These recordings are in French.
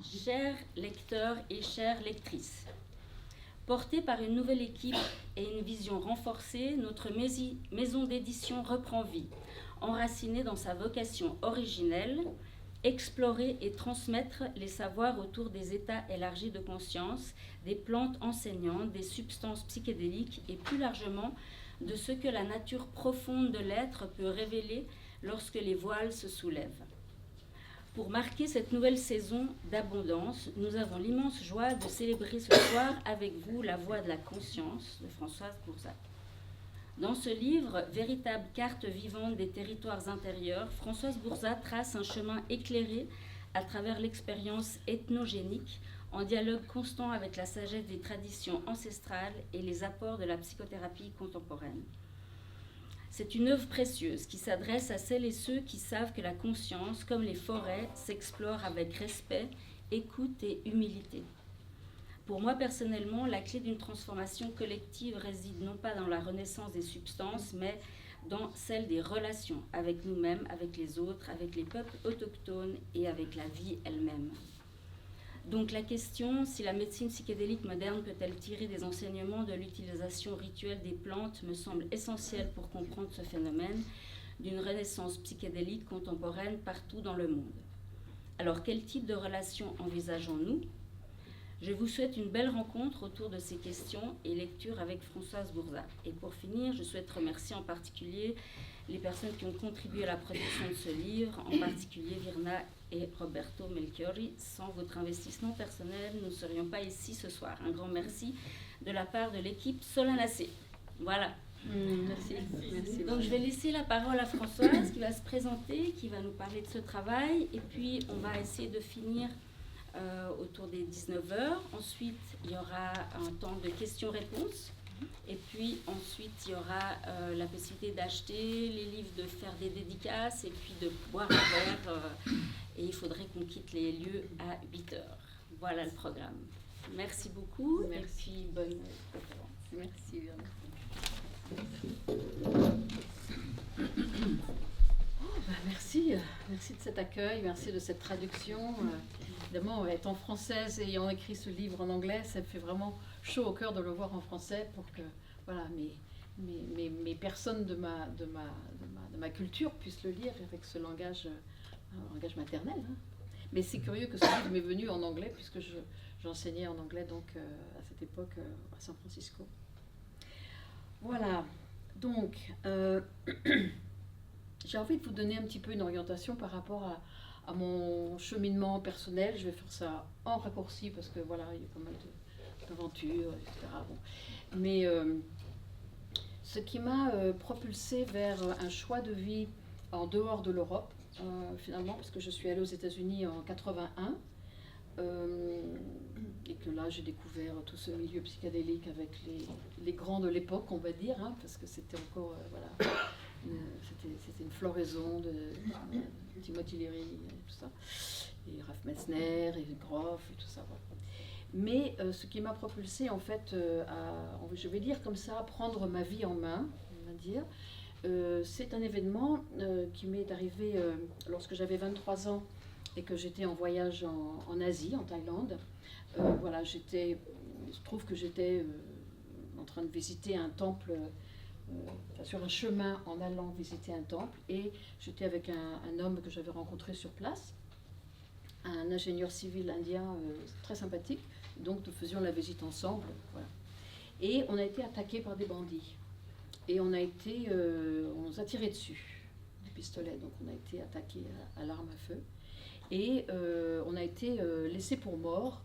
Chers lecteurs et chères lectrices, portée par une nouvelle équipe et une vision renforcée, notre maison d'édition reprend vie, enracinée dans sa vocation originelle, explorer et transmettre les savoirs autour des états élargis de conscience, des plantes enseignantes, des substances psychédéliques et plus largement de ce que la nature profonde de l'être peut révéler lorsque les voiles se soulèvent. Pour marquer cette nouvelle saison d'abondance, nous avons l'immense joie de célébrer ce soir avec vous La Voix de la Conscience de Françoise Bourzat. Dans ce livre, véritable carte vivante des territoires intérieurs, Françoise Bourzat trace un chemin éclairé à travers l'expérience ethnogénique, en dialogue constant avec la sagesse des traditions ancestrales et les apports de la psychothérapie contemporaine. C'est une œuvre précieuse qui s'adresse à celles et ceux qui savent que la conscience, comme les forêts, s'explore avec respect, écoute et humilité. Pour moi, personnellement, la clé d'une transformation collective réside non pas dans la renaissance des substances, mais dans celle des relations avec nous-mêmes, avec les autres, avec les peuples autochtones et avec la vie elle-même. Donc la question, si la médecine psychédélique moderne peut-elle tirer des enseignements de l'utilisation rituelle des plantes, me semble essentielle pour comprendre ce phénomène d'une renaissance psychédélique contemporaine partout dans le monde. Alors quel type de relation envisageons-nous ? Je vous souhaite une belle rencontre autour de ces questions et lecture avec Françoise Bourzat. Et pour finir, je souhaite remercier en particulier les personnes qui ont contribué à la production de ce livre, en particulier Virna et Roberto Melchiori. Sans votre investissement personnel, nous ne serions pas ici ce soir. Un grand merci de la part de l'équipe Solanacé. Voilà. Merci. Donc je vais laisser la parole à Françoise qui va se présenter, qui va nous parler de ce travail. Et puis on va essayer de finir autour des 19h. Ensuite, il y aura un temps de questions-réponses. Et puis ensuite, il y aura la possibilité d'acheter les livres, de faire des dédicaces et puis de boire un verre. Et il faudrait qu'on quitte les lieux à 8h. Voilà le programme. Merci beaucoup. Merci. Et puis bonne conférence. Merci, Virna. Merci de cet accueil, merci de cette traduction. Évidemment, étant française et ayant écrit ce livre en anglais, ça me fait vraiment chaud au cœur de le voir en français pour que voilà, mes personnes de ma culture puissent le lire avec ce langage, un langage maternel. Hein. Mais c'est curieux que ce livre m'est venu en anglais puisque j'enseignais en anglais donc, à cette époque à San Francisco. Voilà, donc j'ai envie de vous donner un petit peu une orientation par rapport à mon cheminement personnel. Je vais faire ça en raccourci parce que voilà, il y a pas mal d'aventures, etc. Bon. Mais ce qui m'a propulsée vers un choix de vie en dehors de l'Europe, finalement, parce que je suis allée aux États-Unis en 81, et que là j'ai découvert tout ce milieu psychédélique avec les grands de l'époque, on va dire, hein, parce que c'était encore, voilà, c'était une floraison de Timothy Leary et tout ça, et Ralph Metzner et Groff et tout ça. Voilà. Mais ce qui m'a propulsée en fait je vais dire comme ça, prendre ma vie en main, on va dire, c'est un événement qui m'est arrivé lorsque j'avais 23 ans et que j'étais en voyage en Asie, en Thaïlande. Voilà, je trouve que j'étais en train de visiter un temple, sur un chemin en allant visiter un temple, et j'étais avec un homme que j'avais rencontré sur place, un ingénieur civil indien très sympathique, donc nous faisions la visite ensemble, voilà. Et on a été attaqué par des bandits, et on nous a tiré dessus, des pistolets, donc on a été attaqué à l'arme à feu, et on a été laissé pour mort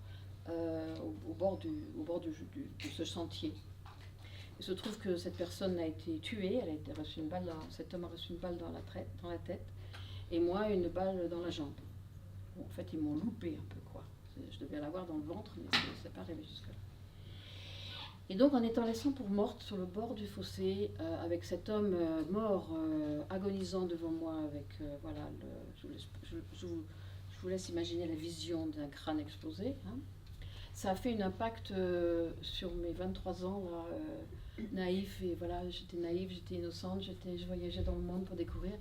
au bord de ce sentier. Il se trouve que cette personne a été tuée, cet homme a reçu une balle dans la tête, et moi une balle dans la jambe. Bon, en fait, ils m'ont loupé un peu, quoi. Je devais l'avoir dans le ventre, mais c'est pas arrivé jusque-là. Et donc, en étant laissée pour morte sur le bord du fossé, avec cet homme mort, agonisant devant moi, avec, voilà, je vous laisse imaginer la vision d'un crâne explosé. Hein. Ça a fait un impact sur mes 23 ans, là, naïf, et voilà, j'étais naïve, j'étais innocente, je voyageais dans le monde pour découvrir.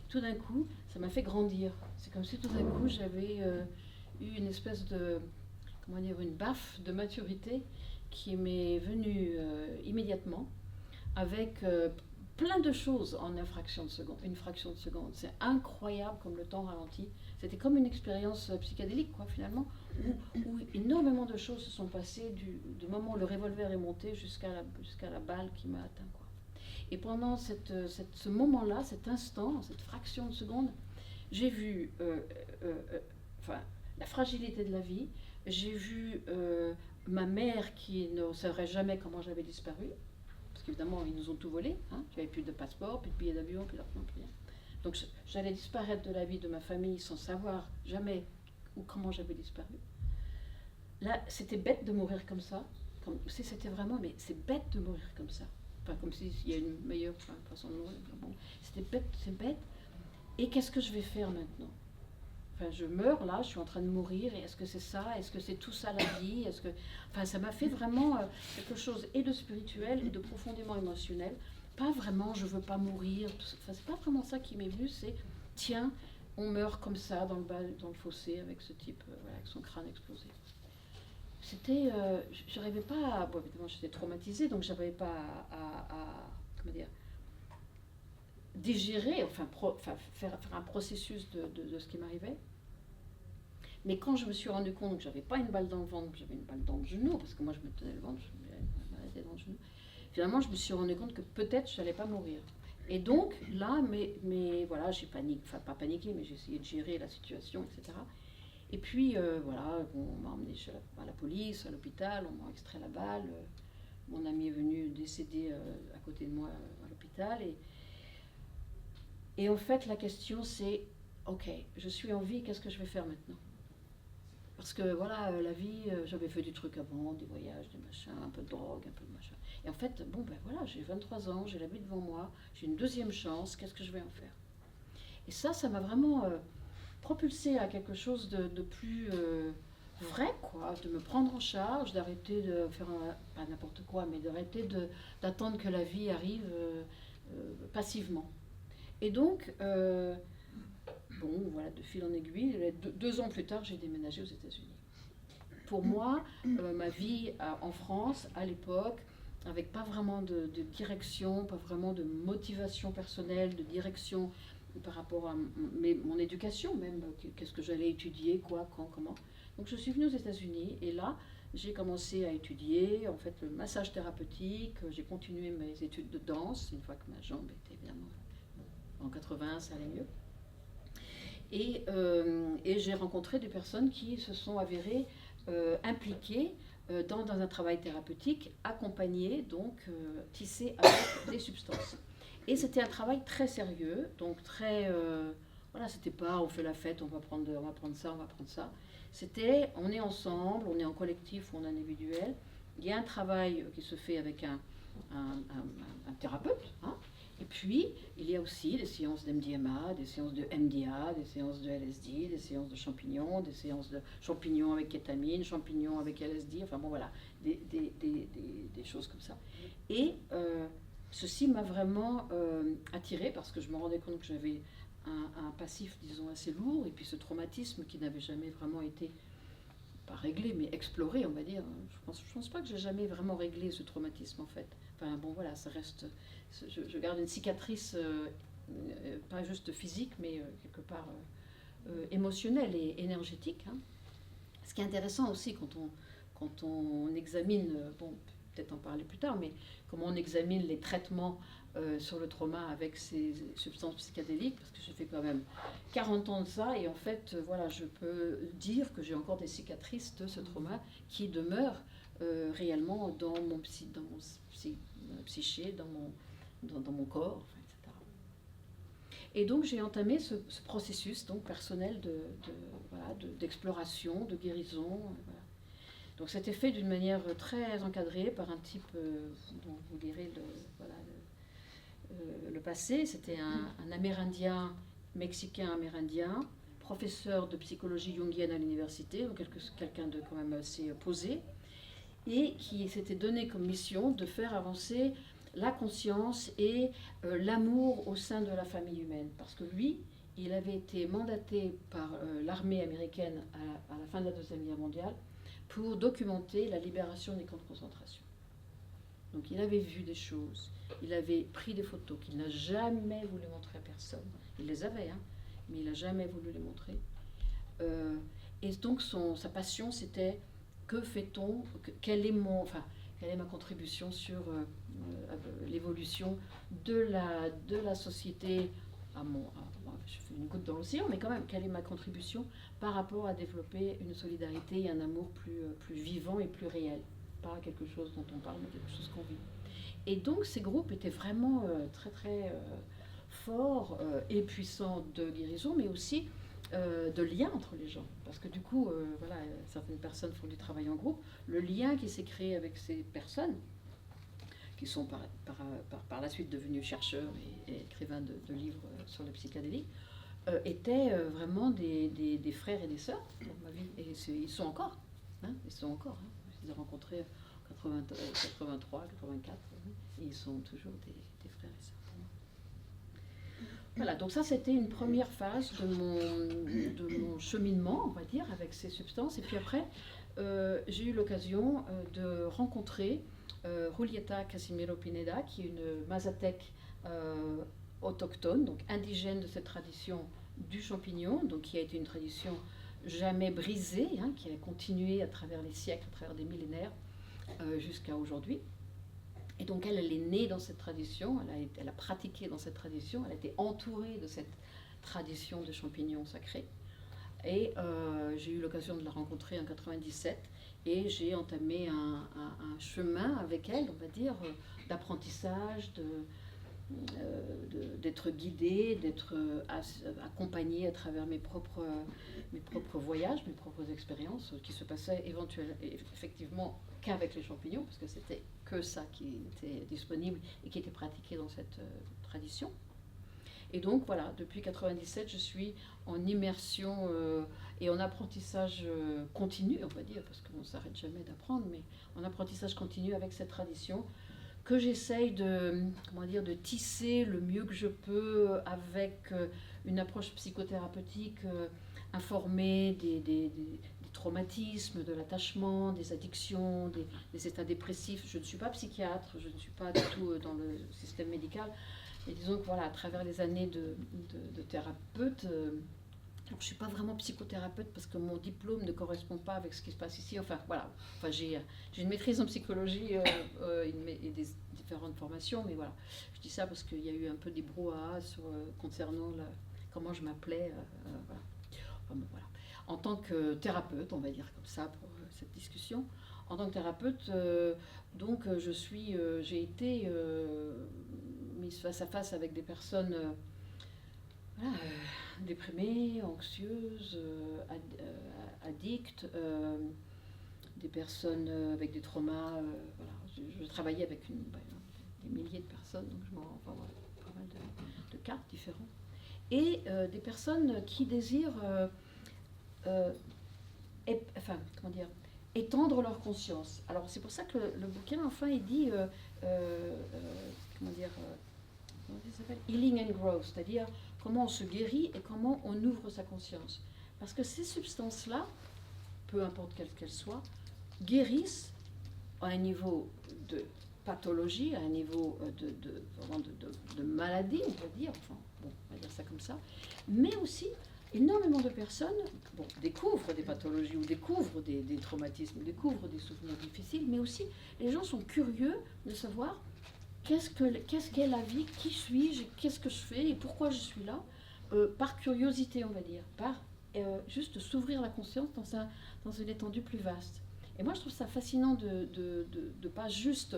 Tout d'un coup, ça m'a fait grandir. C'est comme si tout d'un coup, j'avais eu une espèce de, comment dire, une baffe de maturité qui m'est venue immédiatement avec plein de choses en une fraction de seconde. C'est incroyable comme le temps ralentit. C'était comme une expérience psychédélique, quoi, finalement, où énormément de choses se sont passées du moment où le revolver est monté jusqu'à la balle qui m'a atteint, quoi. Et pendant ce moment-là, cet instant, cette fraction de seconde, j'ai vu la fragilité de la vie, j'ai vu ma mère qui ne saurait jamais comment j'avais disparu, parce qu'évidemment, ils nous ont tout volé, hein. J'avais plus de passeport, plus de billets d'avion, plus d'argent, plus rien. Donc j'allais disparaître de la vie de ma famille sans savoir jamais ou comment j'avais disparu. Là, c'était bête de mourir comme ça. C'était vraiment, mais c'est bête de mourir comme ça. Enfin, comme s'il y a une meilleure façon de mourir. Bon, c'était bête, c'est bête. Et qu'est-ce que je vais faire maintenant? Enfin, je meurs là, je suis en train de mourir, et est-ce que c'est ça? Est-ce que c'est tout ça la vie? Enfin, ça m'a fait vraiment quelque chose et de spirituel et de profondément émotionnel. Pas vraiment, je veux pas mourir. Enfin, c'est pas vraiment ça qui m'est venu, c'est tiens, on meurt comme ça dans le fossé avec ce type, avec son crâne explosé. C'était, je n'arrivais pas, bon évidemment j'étais traumatisée, donc je n'arrivais pas à comment dire, digérer, faire un processus de ce qui m'arrivait. Mais quand je me suis rendu compte que j'avais pas une balle dans le ventre, j'avais une balle dans le genou, parce que moi je me tenais le ventre, je m'arrêtais dans le genou. Finalement, je me suis rendu compte que peut-être je n'allais pas mourir. Et donc là, mais voilà, j'ai paniqué, enfin pas paniqué, mais j'ai essayé de gérer la situation, etc. Et puis voilà, on m'a emmené à la police, à l'hôpital, on m'a extrait la balle. Mon ami est venu décéder à côté de moi à l'hôpital. Et en fait, la question c'est, ok, je suis en vie, qu'est-ce que je vais faire maintenant? Parce que voilà, la vie, j'avais fait des trucs avant, des voyages, des machins, un peu de drogue, un peu de machin. Et en fait, bon ben voilà, j'ai 23 ans, j'ai la vie devant moi, j'ai une deuxième chance, qu'est-ce que je vais en faire? Et ça m'a vraiment propulsé à quelque chose de plus vrai, quoi, de me prendre en charge, d'arrêter de faire pas n'importe quoi, mais d'arrêter d'attendre que la vie arrive passivement. Et donc, bon, voilà, de fil en aiguille, 2 ans plus tard, j'ai déménagé aux États-Unis. Pour moi, ma vie en France, à l'époque, avec pas vraiment de direction, pas vraiment de motivation personnelle, de direction par rapport à mon éducation même, qu'est-ce que j'allais étudier, quoi, quand, comment. Donc je suis venue aux États-Unis et là, j'ai commencé à étudier en fait le massage thérapeutique, j'ai continué mes études de danse, une fois que ma jambe était évidemment en 80, ça allait mieux. Et j'ai rencontré des personnes qui se sont avérées impliquées dans un travail thérapeutique, accompagné, donc tissé avec des substances. Et c'était un travail très sérieux, donc très, voilà, c'était pas on fait la fête, on va prendre ça, on va prendre ça. C'était on est ensemble, on est en collectif ou en individuel. Il y a un travail qui se fait avec un thérapeute, hein. Et puis, il y a aussi des séances d'MDMA, des séances de MDA, des séances de LSD, des séances de champignons, des séances de champignons avec kétamine, champignons avec LSD, enfin bon voilà, des choses comme ça. Et ceci m'a vraiment attirée parce que je me rendais compte que j'avais un passif, disons, assez lourd, et puis ce traumatisme qui n'avait jamais vraiment été, pas réglé, mais exploré, on va dire. Je pense pas que j'ai jamais vraiment réglé ce traumatisme, en fait. Enfin bon voilà, ça reste... Je garde une cicatrice, pas juste physique, mais quelque part émotionnelle et énergétique, hein. Ce qui est intéressant aussi quand on examine, bon, peut-être en parler plus tard, mais comment on examine les traitements sur le trauma avec ces substances psychédéliques, parce que j'ai fait quand même 40 ans de ça, et en fait, voilà, je peux dire que j'ai encore des cicatrices de ce trauma qui demeurent réellement dans mon psyché, dans mon corps, etc. Et donc j'ai entamé ce processus donc, personnel d'exploration, de guérison. Voilà. Donc c'était fait d'une manière très encadrée par un type dont vous lirez le passé. C'était un Amérindien, Mexicain-Amérindien, professeur de psychologie jungienne à l'université, donc quelqu'un de quand même assez posé, et qui s'était donné comme mission de faire avancer la conscience et l'amour au sein de la famille humaine. Parce que lui, il avait été mandaté par l'armée américaine à la fin de la Deuxième Guerre mondiale pour documenter la libération des camps de concentration. Donc il avait vu des choses, il avait pris des photos qu'il n'a jamais voulu montrer à personne. Il les avait, hein, mais il n'a jamais voulu les montrer. Et donc sa passion, c'était que fait-on, quelle est ma contribution sur l'évolution de la société je fais une goutte dans l'océan, mais quand même, quelle est ma contribution par rapport à développer une solidarité et un amour plus vivant et plus réel. Pas quelque chose dont on parle, mais quelque chose qu'on vit. Et donc ces groupes étaient vraiment très très forts et puissants de guérison, mais aussi de lien entre les gens. Parce que du coup, certaines personnes font du travail en groupe. Le lien qui s'est créé avec ces personnes, qui sont par la suite devenus chercheurs et écrivains de livres sur le psychédélique, étaient vraiment des frères et des sœurs dans ma vie. Et ils sont encore. Hein, ils sont encore. Hein. Je les ai rencontrés en 83, 84. Et ils sont toujours des frères et sœurs pour moi. Voilà, donc ça c'était une première phase de mon cheminement, on va dire, avec ces substances. Et puis après, j'ai eu l'occasion de rencontrer Julieta Casimiro Pineda, qui est une Mazatèque autochtone, donc indigène de cette tradition du champignon, donc qui a été une tradition jamais brisée, hein, qui a continué à travers les siècles, à travers des millénaires, jusqu'à aujourd'hui. Et donc elle est née dans cette tradition, elle a pratiqué dans cette tradition, elle a été entourée de cette tradition de champignons sacrés. Et j'ai eu l'occasion de la rencontrer en 97 et j'ai entamé un chemin avec elle, on va dire, d'apprentissage, d'être guidée, d'être accompagnée à travers mes propres voyages, mes propres expériences qui se passaient effectivement qu'avec les champignons, parce que c'était que ça qui était disponible et qui était pratiqué dans cette tradition. Et donc voilà, depuis 97, je suis en immersion et en apprentissage continu, on va dire, parce qu'on ne s'arrête jamais d'apprendre, mais en apprentissage continu avec cette tradition que j'essaye de tisser le mieux que je peux avec une approche psychothérapeutique informée des traumatismes, de l'attachement, des addictions, des états dépressifs. Je ne suis pas psychiatre, je ne suis pas du tout dans le système médical. Et disons que voilà, à travers les années de thérapeute, alors je ne suis pas vraiment psychothérapeute parce que mon diplôme ne correspond pas avec ce qui se passe ici. Enfin voilà, j'ai une maîtrise en psychologie et des différentes formations, mais voilà, je dis ça parce qu'il y a eu un peu des brouhahas concernant comment je m'appelais. Voilà. Enfin, bon, voilà. En tant que thérapeute, on va dire comme ça pour cette discussion, en tant que thérapeute, donc j'ai été mise face à face avec des personnes déprimées, anxieuses, addictes, des personnes avec des traumas. Voilà. Je travaillais avec des milliers de personnes, donc je m'en pas mal de cas différents. Et des personnes qui désirent étendre leur conscience. Alors c'est pour ça que le bouquin, enfin, il dit comment ça s'appelle, healing and growth, c'est-à-dire comment on se guérit et comment on ouvre sa conscience. Parce que ces substances-là, peu importe quelles qu'elles soient, guérissent à un niveau de pathologie, à un niveau de maladie, on va dire, enfin, bon, on va dire ça comme ça, mais aussi énormément de personnes découvrent des pathologies ou découvrent des traumatismes, découvrent des souvenirs difficiles, mais aussi les gens sont curieux de savoir qu'est-ce qu'est la vie, qui suis-je, qu'est-ce que je fais et pourquoi je suis là, par curiosité, on va dire, par juste s'ouvrir la conscience dans une étendue plus vaste. Et moi, je trouve ça fascinant de pas juste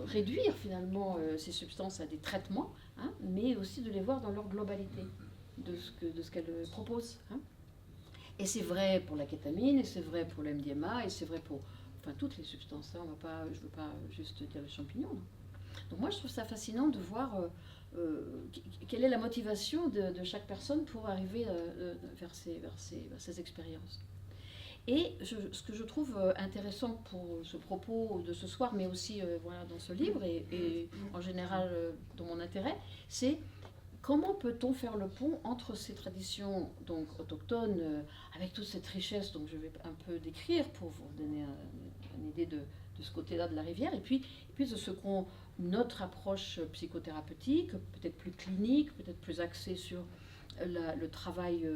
réduire finalement ces substances à des traitements, hein, mais aussi de les voir dans leur globalité, de ce qu'elles proposent. Hein. Et c'est vrai pour la kétamine, et c'est vrai pour le MDMA, et c'est vrai pour toutes les substances. Hein. Je ne veux pas juste dire les champignons. Non. Donc moi, je trouve ça fascinant de voir quelle est la motivation de chaque personne pour arriver vers ces expériences. Et ce que je trouve intéressant pour ce propos de ce soir, mais aussi dans ce livre et en général dans mon intérêt, c'est comment peut-on faire le pont entre ces traditions donc autochtones, avec toute cette richesse dont je vais un peu décrire pour vous donner une idée de ce côté-là de la rivière, et puis de ce qu'on notre approche psychothérapeutique, peut-être plus clinique, peut-être plus axée sur le travail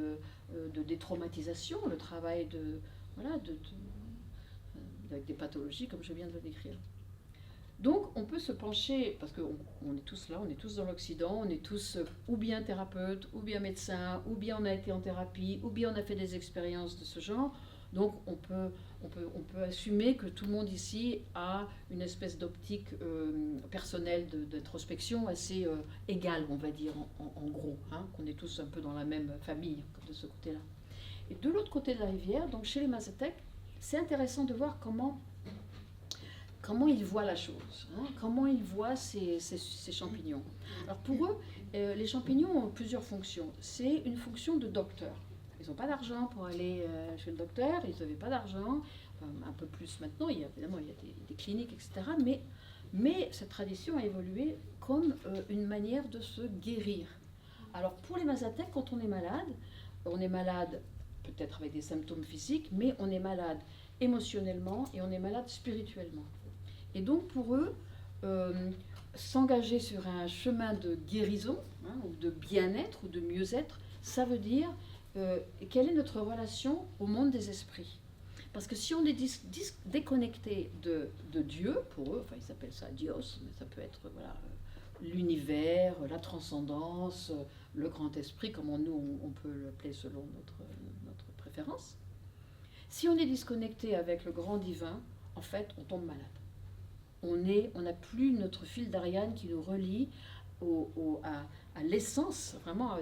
de détraumatisation, le travail avec des pathologies comme je viens de le décrire. Donc on peut se pencher, parce qu'on est tous là, on est tous dans l'Occident, on est tous ou bien thérapeutes, ou bien médecins, ou bien on a été en thérapie, ou bien on a fait des expériences de ce genre. Donc on peut assumer que tout le monde ici a une espèce d'optique personnelle d'introspection assez égale, on va dire, en gros, hein, qu'on est tous un peu dans la même famille de ce côté-là. Et de l'autre côté de la rivière, donc chez les Mazatèques, c'est intéressant de voir comment ils voient la chose, hein, comment ils voient ces champignons. Alors pour eux, les champignons ont plusieurs fonctions. C'est une fonction de docteur. Ils n'ont pas d'argent pour aller chez le docteur, ils n'avaient pas d'argent, un peu plus maintenant, évidemment il y a des cliniques, etc. Mais cette tradition a évolué comme une manière de se guérir. Alors pour les Mazatèques, quand on est malade peut-être avec des symptômes physiques, mais on est malade émotionnellement et on est malade spirituellement. Et donc pour eux, s'engager sur un chemin de guérison, hein, ou de bien-être, ou de mieux-être, ça veut dire quelle est notre relation au monde des esprits. Parce que si on est déconnecté de Dieu, pour eux, enfin ils appellent ça Dios, mais ça peut être l'univers, la transcendance, le grand esprit, comme nous on peut l'appeler selon notre préférence. Si on est disconnecté avec le grand divin, en fait on tombe malade. On n'a plus notre fil d'Ariane qui nous relie à l'essence, vraiment à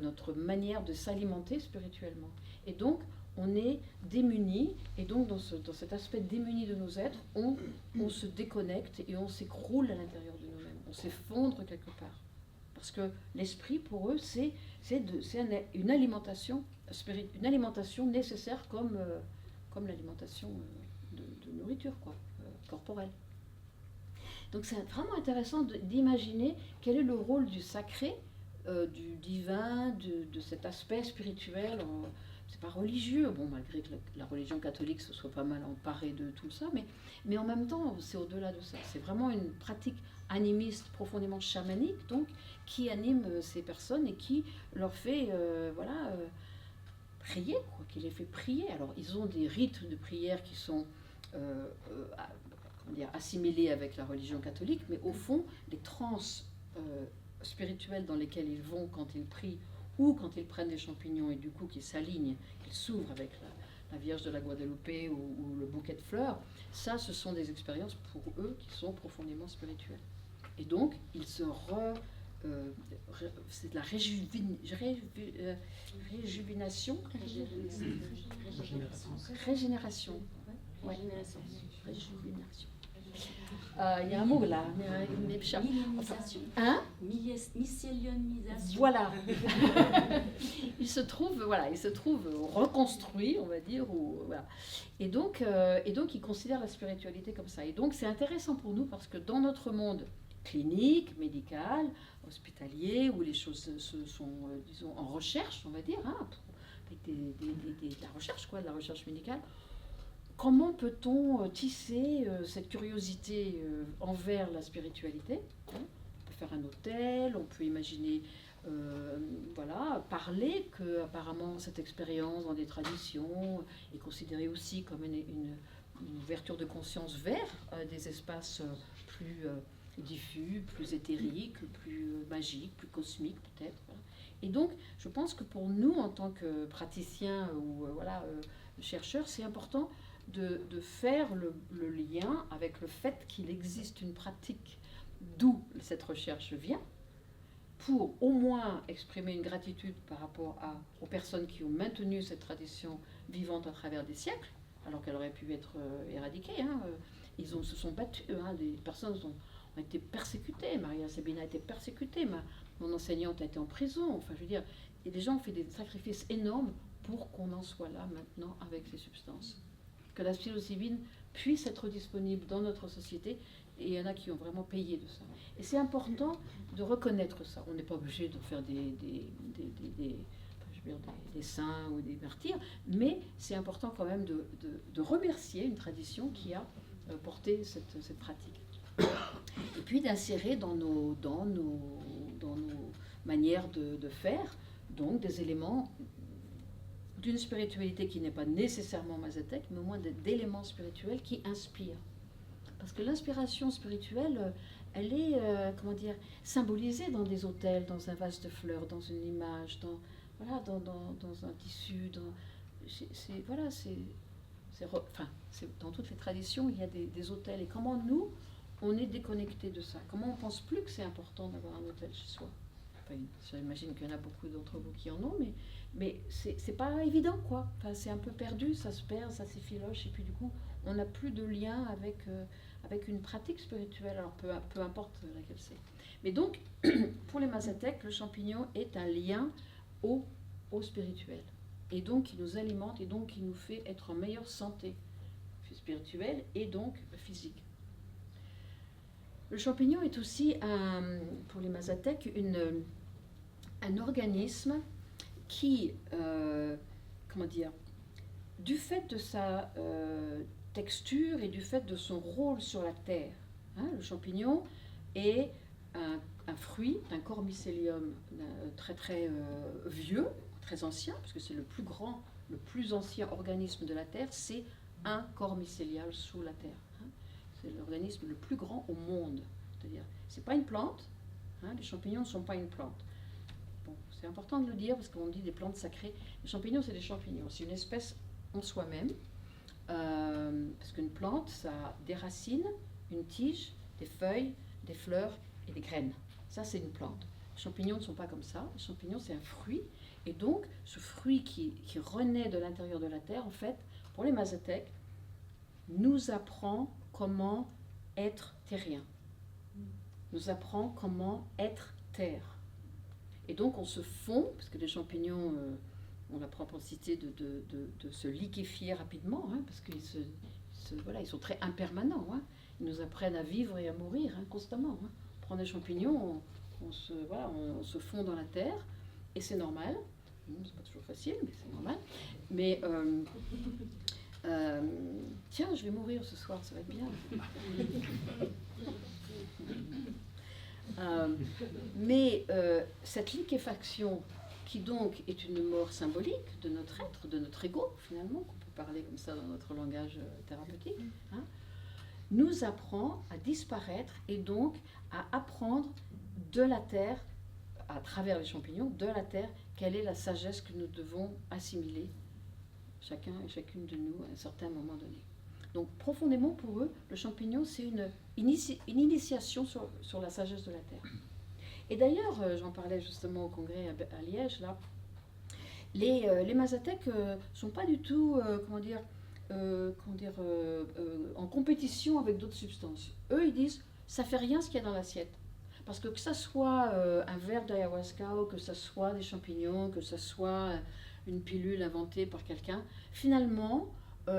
notre manière de s'alimenter spirituellement. Et donc, on est démunis, et donc dans cet aspect démuni de nos êtres, on se déconnecte et on s'écroule à l'intérieur de nous-mêmes, on s'effondre quelque part. Parce que l'esprit, pour eux, c'est une alimentation nécessaire comme l'alimentation de nourriture, corporelle. Donc c'est vraiment intéressant d'imaginer quel est le rôle du sacré, du divin, de cet aspect spirituel. C'est pas religieux, bon, malgré que la religion catholique se soit pas mal emparée de tout ça, mais en même temps, c'est au-delà de ça. C'est vraiment une pratique animiste profondément chamanique, donc, qui anime ces personnes et qui leur fait prier, qui les fait prier. Alors, ils ont des rites de prière qui sont assimilés avec la religion catholique, mais au fond, les transes spirituelles dans lesquelles ils vont quand ils prient ou quand ils prennent des champignons et du coup qu'ils s'alignent, qu'ils s'ouvrent avec la Vierge de la Guadeloupe ou le bouquet de fleurs, ça, ce sont des expériences pour eux qui sont profondément spirituelles. Et donc, ils se c'est de la réjuvénation. Régénération. Ouais. Réjuvénation. Il y a un mot là, mais il m'échappe. Millénisation. Hein? Mycélionisation. Voilà. il se trouve reconstruit, on va dire, voilà. Et donc, il considère la spiritualité comme ça. Et donc, c'est intéressant pour nous parce que dans notre monde clinique, médical, hospitalier, où les choses sont, disons, en recherche, on va dire, hein, avec de la recherche, de la recherche médicale. Comment peut-on tisser cette curiosité envers la spiritualité? On peut faire un hôtel, on peut imaginer, parler que apparemment cette expérience dans des traditions est considérée aussi comme une ouverture de conscience vers des espaces plus diffus, plus éthériques, plus magiques, plus cosmiques peut-être. Voilà. Et donc, je pense que pour nous, en tant que praticiens ou chercheurs, c'est important de faire le lien avec le fait qu'il existe une pratique d'où cette recherche vient, pour au moins exprimer une gratitude par rapport aux personnes qui ont maintenu cette tradition vivante à travers des siècles, alors qu'elle aurait pu être éradiquée. Hein. Ils se sont battus, hein. Des personnes ont été persécutées. Maria Sabina a été persécutée, mon enseignante a été en prison. Enfin, je veux dire, et les gens ont fait des sacrifices énormes pour qu'on en soit là maintenant avec ces substances. Que la psilocybine puisse être disponible dans notre société et il y en a qui ont vraiment payé de ça. Et c'est important de reconnaître ça. On n'est pas obligé de faire des saints ou des martyrs, mais c'est important quand même de remercier une tradition qui a porté cette pratique. Et puis d'insérer dans nos manières de faire, donc des éléments d'une spiritualité qui n'est pas nécessairement mazatèque, mais au moins d'éléments spirituels qui inspirent. Parce que l'inspiration spirituelle, elle est, symbolisée dans des autels, dans un vase de fleurs, dans une image, dans un tissu. Dans toutes les traditions, il y a des autels. Et comment nous, on est déconnectés de ça? Comment on ne pense plus que c'est important d'avoir un autel chez soi? J'imagine qu'il y en a beaucoup d'entre vous qui en ont, mais c'est pas évident, quoi. Enfin, c'est un peu perdu, ça se perd, ça s'effiloche, et puis du coup, on n'a plus de lien avec une pratique spirituelle, alors peu importe laquelle c'est. Mais donc, pour les mazatèques, le champignon est un lien au spirituel. Et donc, il nous alimente, et donc, il nous fait être en meilleure santé spirituelle et donc physique. Le champignon est aussi, pour les mazatèques, un organisme qui, du fait de sa texture et du fait de son rôle sur la terre, le champignon est un fruit d'un corps mycélium très très vieux, très ancien, parce que c'est le plus ancien organisme de la Terre, c'est un corps mycélial sous la Terre. C'est l'organisme le plus grand au monde. C'est-à-dire, c'est pas une plante, les champignons ne sont pas une plante. Bon, c'est important de le dire parce qu'on dit des plantes sacrées. Les champignons, c'est des champignons. C'est une espèce en soi-même. Parce qu'une plante, ça a des racines, une tige, des feuilles, des fleurs et des graines. Ça, c'est une plante. Les champignons ne sont pas comme ça. Les champignons, c'est un fruit. Et donc, ce fruit qui renaît de l'intérieur de la terre, en fait, pour les mazatèques, nous apprend comment être terrien. Nous apprend comment être terre. Et donc, on se fond, parce que les champignons ont la propensité de se liquéfier rapidement, parce qu'ils ils sont très impermanents. Ils nous apprennent à vivre et à mourir constamment. On prend des champignons, on se fond dans la terre, et c'est normal. C'est pas toujours facile, mais c'est normal. Mais tiens, je vais mourir ce soir, ça va être bien. Mais cette liquéfaction, qui donc est une mort symbolique de notre être, de notre ego, finalement, qu'on peut parler comme ça dans notre langage thérapeutique, nous apprend à disparaître et donc à apprendre de la terre, à travers les champignons, de la terre, quelle est la sagesse que nous devons assimiler, chacun et chacune de nous, à un certain moment donné. Donc, profondément pour eux, le champignon, c'est une initiation sur la sagesse de la terre. Et d'ailleurs, j'en parlais justement au congrès à Liège, là, les mazatèques ne sont pas du tout, en compétition avec d'autres substances. Eux, ils disent, ça fait rien ce qu'il y a dans l'assiette. Parce que ça soit un verre d'ayahuasca, ou que ça soit des champignons, que ça soit une pilule inventée par quelqu'un, finalement,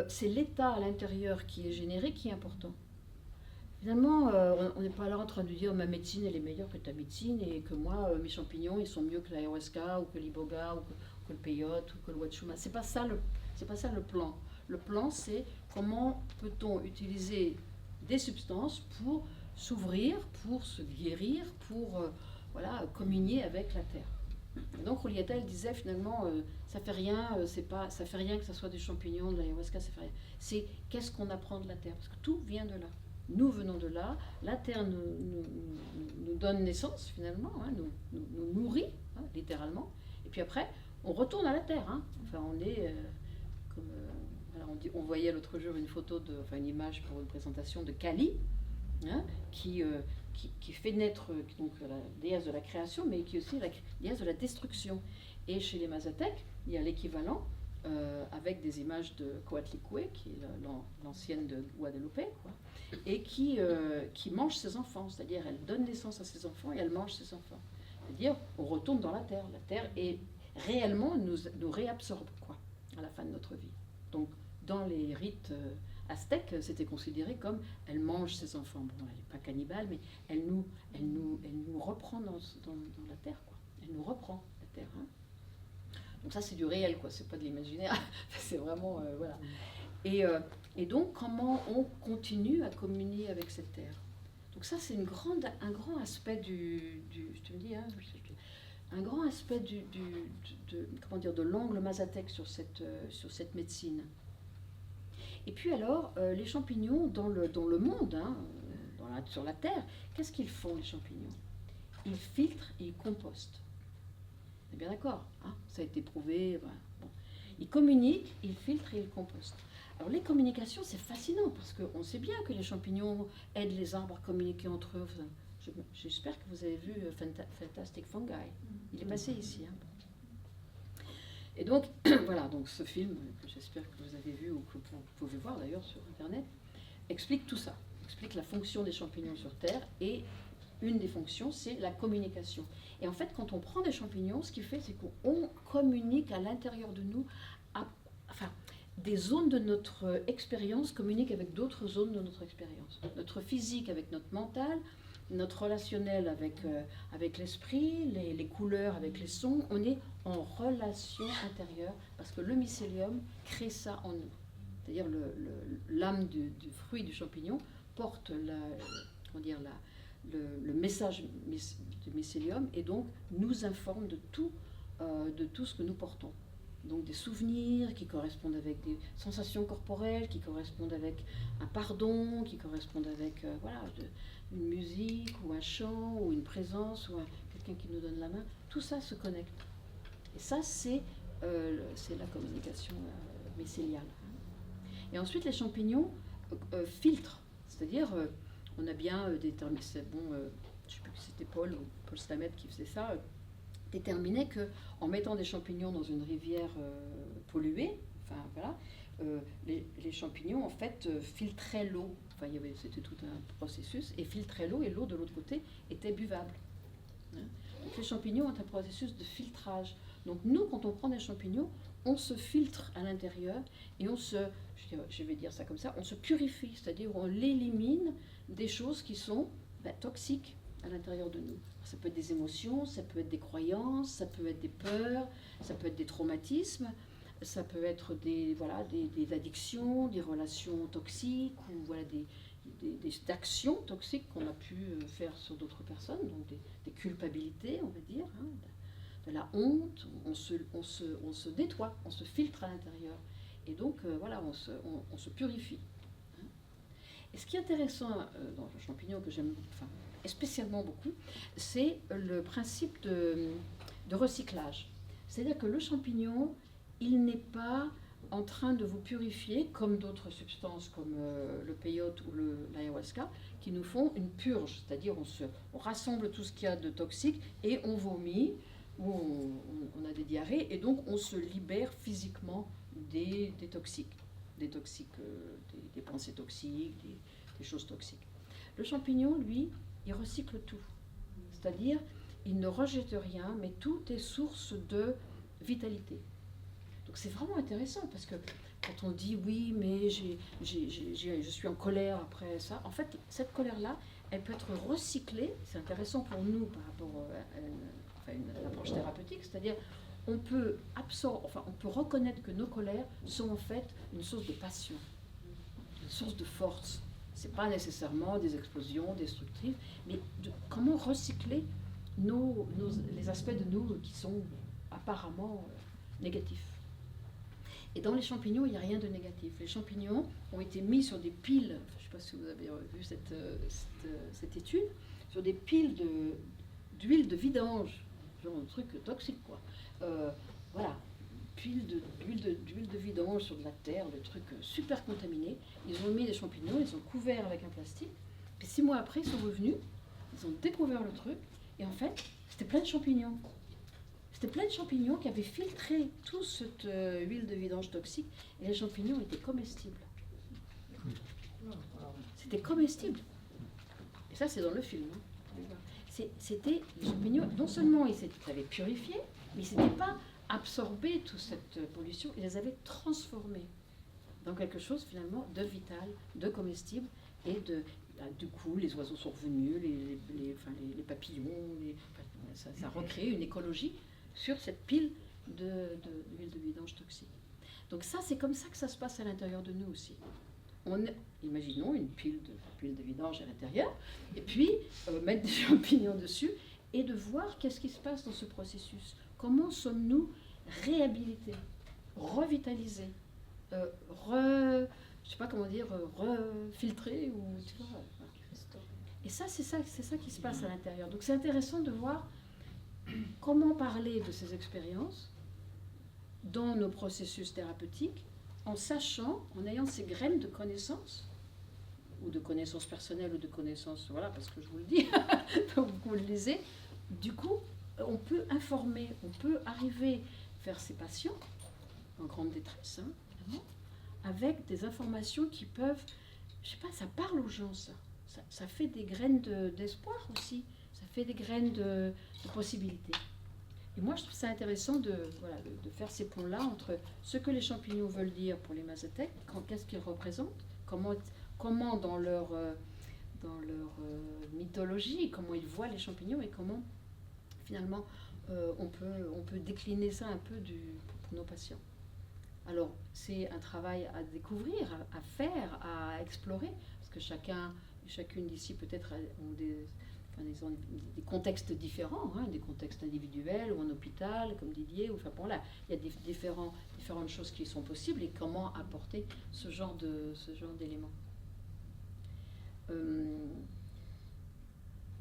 c'est l'état à l'intérieur qui est généré qui est important. Finalement, on n'est pas là en train de dire ma médecine elle est meilleure que ta médecine et que moi, mes champignons, ils sont mieux que l'ayahuasca ou que l'iboga ou que le peyote ou que le wachuma. C'est pas ça le plan. Le plan, c'est comment peut-on utiliser des substances pour s'ouvrir, pour se guérir, pour communier avec la terre. Et donc Julieta, elle disait finalement, ça fait rien que ça soit des champignons, de l'ayahuasca, ça fait rien. C'est qu'est-ce qu'on apprend de la terre, parce que tout vient de là. Nous venons de là, la terre nous donne naissance finalement, nous nourrit littéralement, et puis après on retourne à la terre. Enfin on est on voyait l'autre jour une photo une image pour une présentation de Kali, qui fait naître donc la déesse de la création, mais qui est aussi la déesse de la destruction. Et chez les mazatèques, il y a l'équivalent avec des images de Coatlicue, qui est l'ancienne de Guadeloupe, et qui mange ses enfants, c'est-à-dire elle donne naissance à ses enfants et elle mange ses enfants. C'est-à-dire on retourne dans la terre est réellement nous réabsorbe à la fin de notre vie. Donc dans les rites aztèques, c'était considéré comme elle mange ses enfants. Bon, elle n'est pas cannibale, mais elle nous reprend dans la terre, quoi. Elle nous reprend la terre. Hein. Donc ça, c'est du réel, quoi. C'est pas de l'imaginaire. C'est vraiment voilà. Et donc, comment on continue à communier avec cette terre. Donc ça, c'est un grand aspect je te dis, hein, un grand aspect de l'angle mazatèque sur cette médecine. Et puis alors, les champignons dans le monde, hein, sur la terre, qu'est-ce qu'ils font, les champignons? Ils filtrent et ils compostent. On est bien d'accord, hein, ça a été prouvé. Voilà. Bon. Ils communiquent, ils filtrent et ils compostent. Alors les communications, c'est fascinant parce qu'on sait bien que les champignons aident les arbres à communiquer entre eux. J'espère que vous avez vu Fantastic Fungi. Il est passé ici. Hein. Et donc, voilà, donc ce film, que j'espère que vous avez vu ou que vous pouvez voir d'ailleurs sur Internet, explique tout ça. Explique la fonction des champignons sur Terre et une des fonctions, c'est la communication. Et en fait, quand on prend des champignons, ce qu'il fait, c'est qu'on communique à l'intérieur de nous, des zones de notre expérience communiquent avec d'autres zones de notre expérience. Notre physique avec notre mental, notre relationnel avec l'esprit, les couleurs avec les sons. On est en relation intérieure parce que le mycélium crée ça en nous. C'est-à-dire l'âme du fruit du champignon porte le message du mycélium et donc nous informe de tout ce que nous portons. Donc des souvenirs qui correspondent avec des sensations corporelles, qui correspondent avec un pardon, qui correspondent avec une musique ou un chant ou une présence ou quelqu'un qui nous donne la main. Tout ça se connecte. Et ça, c'est la communication mycéliale. Et ensuite, les champignons filtrent. C'est-à-dire, on a bien déterminé, je ne sais plus si c'était Paul Stamets qui faisait ça, déterminait qu'en mettant des champignons dans une rivière polluée, les champignons en fait filtraient l'eau. Enfin, c'était tout un processus et filtraient l'eau et l'eau de l'autre côté était buvable. Hein. Donc les champignons ont un processus de filtrage. Donc nous, quand on prend des champignons, on se filtre à l'intérieur et je vais dire ça comme ça, on se purifie, c'est-à-dire on élimine des choses qui sont toxiques à l'intérieur de nous. Ça peut être des émotions, ça peut être des croyances, ça peut être des peurs, ça peut être des traumatismes, ça peut être des addictions, des relations toxiques ou des actions toxiques qu'on a pu faire sur d'autres personnes, donc des culpabilités, on va dire, hein, de la honte. On se nettoie, on se filtre à l'intérieur. Et donc, on se purifie. Hein. Et ce qui est intéressant dans le champignon que j'aime spécialement beaucoup, c'est le principe de recyclage. C'est-à-dire que le champignon, il n'est pas en train de vous purifier comme d'autres substances comme le peyote ou l'ayahuasca qui nous font une purge, c'est-à-dire on rassemble tout ce qu'il y a de toxique et on vomit ou on a des diarrhées et donc on se libère physiquement des toxiques, des pensées toxiques, des choses toxiques. Le champignon, lui, il recycle tout, c'est-à-dire il ne rejette rien, mais tout est source de vitalité. Donc c'est vraiment intéressant parce que quand on dit oui, mais je suis en colère après ça, en fait cette colère-là, elle peut être recyclée. C'est intéressant pour nous par rapport à une approche thérapeutique, c'est-à-dire on peut reconnaître que nos colères sont en fait une source de passion, une source de force. C'est pas nécessairement des explosions destructives, mais comment recycler les aspects de nous qui sont apparemment négatifs. Et dans les champignons, il n'y a rien de négatif. Les champignons ont été mis sur des piles, je ne sais pas si vous avez vu cette étude, sur des piles d'huile de vidange, genre un truc toxique, quoi. Piles d'huile de vidange sur de la terre, des trucs super contaminés. Ils ont mis des champignons, ils ont couvert avec un plastique. Puis 6 mois après, ils sont revenus, ils ont découvert le truc, et en fait, c'était plein de champignons. C'était plein de champignons qui avaient filtré toute cette huile de vidange toxique, et les champignons étaient comestibles. C'était comestible. Et ça, c'est dans le film. Hein. C'était les champignons, non seulement ils avaient purifié, mais ils n'étaient pas absorbé toute cette pollution, ils les avaient transformés. dans quelque chose finalement de vital, de comestible, et du coup les oiseaux sont revenus, les papillons, ça recrée une écologie sur cette pile d'huile de vidange toxique. Donc ça, c'est comme ça que ça se passe à l'intérieur de nous aussi. Imaginons une pile de vidange à l'intérieur, et puis mettre des champignons dessus, et de voir qu'est-ce qui se passe dans ce processus. Comment sommes-nous réhabilités, revitalisés, je sais pas comment dire, refiltrés, ou tu vois. Et ça, c'est ça qui se passe à l'intérieur. Donc c'est intéressant de voir comment parler de ces expériences dans nos processus thérapeutiques, en sachant, en ayant ces graines de connaissances, ou de connaissances personnelles, ou de connaissances, voilà, parce que je vous le dis, donc vous le lisez, du coup, on peut informer, on peut arriver vers ces patients, en grande détresse, hein, évidemment, avec des informations qui peuvent, je sais pas, ça parle aux gens, ça fait des graines d'espoir aussi, ça fait des graines de possibilités. Et moi, je trouve ça intéressant de faire ces ponts-là entre ce que les champignons veulent dire pour les Mazatèques, qu'est-ce qu'ils représentent, comment dans leur mythologie, comment ils voient les champignons, et comment finalement on peut décliner ça un peu pour nos patients. Alors, c'est un travail à découvrir, à faire, à explorer, parce que chacune d'ici peut-être ont des contextes différents, hein, des contextes individuels ou en hôpital, comme Didier, ou, enfin bon, là, il y a différentes choses qui sont possibles, et comment apporter ce genre d'éléments.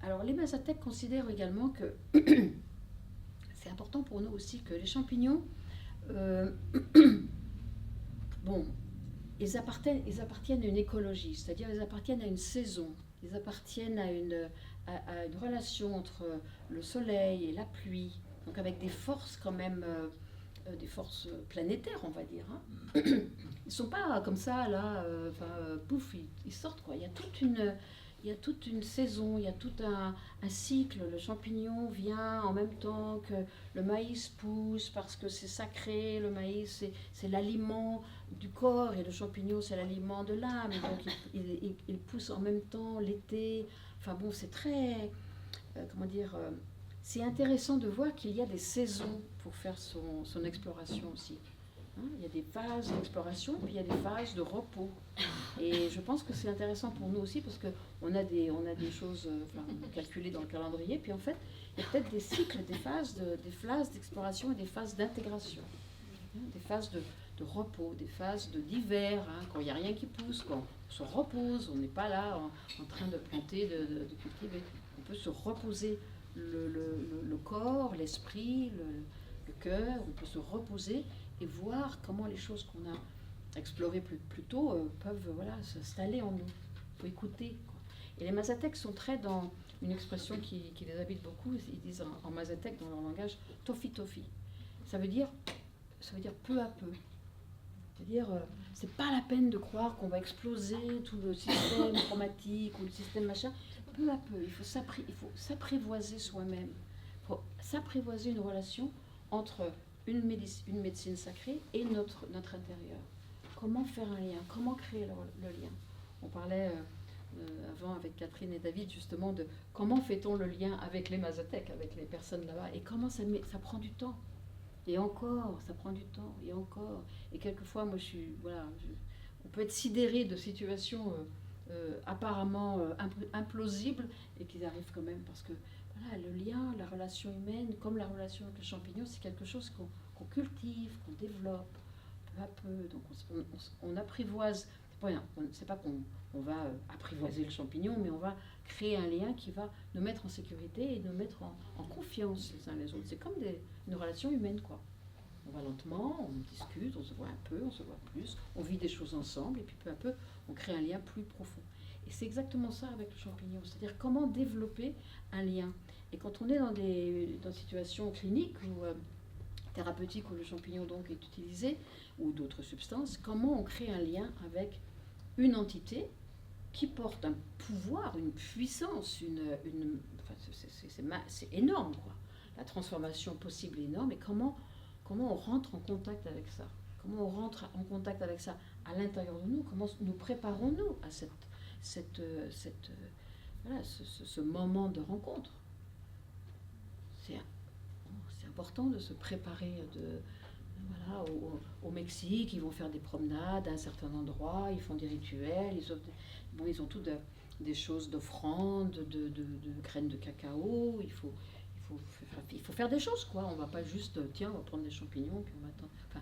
Alors, les Mazatèques considèrent également que c'est important pour nous aussi que les champignons, bon, ils appartiennent à une écologie, c'est-à-dire ils appartiennent à une saison, ils appartiennent à une relation entre le soleil et la pluie, donc avec des forces quand même, des forces planétaires, on va dire. Hein. Ils ne sont pas comme ça, là, pouf, ils sortent, quoi. Il y a toute une saison, il y a tout un cycle. Le champignon vient en même temps que le maïs pousse, parce que c'est sacré. Le maïs, c'est l'aliment du corps, et le champignon, c'est l'aliment de l'âme. Donc il pousse en même temps l'été. Enfin bon, c'est très, c'est intéressant de voir qu'il y a des saisons pour faire son exploration aussi. Hein, il y a des phases d'exploration, puis il y a des phases de repos. Et je pense que c'est intéressant pour nous aussi, parce qu'on a des choses calculées dans le calendrier, puis en fait, il y a peut-être des cycles, des phases d'exploration et des phases d'intégration. Des phases de repos, des phases d'hiver, hein, quand il n'y a rien qui pousse, quand on se repose, on n'est pas là en train de planter, de cultiver. On peut se reposer le corps, l'esprit, le cœur, on peut se reposer et voir comment les choses qu'on a explorées plus tôt peuvent s'installer en nous. Il faut écouter, quoi. Et les Mazatèques sont très dans une expression qui les habite beaucoup. Ils disent en mazatèque, dans leur langage, tofi tofi. Ça veut dire peu à peu. C'est-à-dire, c'est pas la peine de croire qu'on va exploser tout le système traumatique ou le système machin. Peu à peu, il faut s'apprivoiser soi-même. Il faut s'apprivoiser une relation entre une médecine sacrée et notre intérieur. Comment faire un lien? Comment créer le lien? On parlait avant avec Catherine et David justement de comment fait-on le lien avec les Mazatèques, avec les personnes là-bas, et comment ça prend du temps. Et encore, ça prend du temps, et encore. Et quelquefois, moi, on peut être sidéré de situations apparemment implausibles, et qu'ils arrivent quand même, parce que voilà, le lien, la relation humaine, comme la relation avec les champignons, c'est quelque chose qu'on cultive, qu'on développe peu à peu. Donc on apprivoise. C'est pas qu'on va apprivoiser le champignon, mais on va créer un lien qui va nous mettre en sécurité et nous mettre en confiance les uns les autres. C'est comme une relation humaine, quoi. On va lentement, on discute, on se voit un peu, on se voit plus, on vit des choses ensemble, et puis peu à peu, on crée un lien plus profond. Et c'est exactement ça avec le champignon, c'est-à-dire comment développer un lien. Et quand on est dans des situations cliniques ou thérapeutiques où le champignon donc est utilisé, ou d'autres substances, comment on crée un lien avec une entité qui porte un pouvoir, une puissance, c'est énorme, quoi. La transformation possible est énorme, et comment on rentre en contact avec ça? Comment on rentre en contact avec ça à l'intérieur de nous, comment nous préparons-nous à ce moment de rencontre. C'est important de se préparer au Mexique, ils vont faire des promenades à un certain endroit, ils font des rituels, ils ont toutes des choses d'offrande, de graines de cacao, il faut faire des choses, quoi. On va pas juste, tiens, on va prendre des champignons, puis on va attendre. Enfin,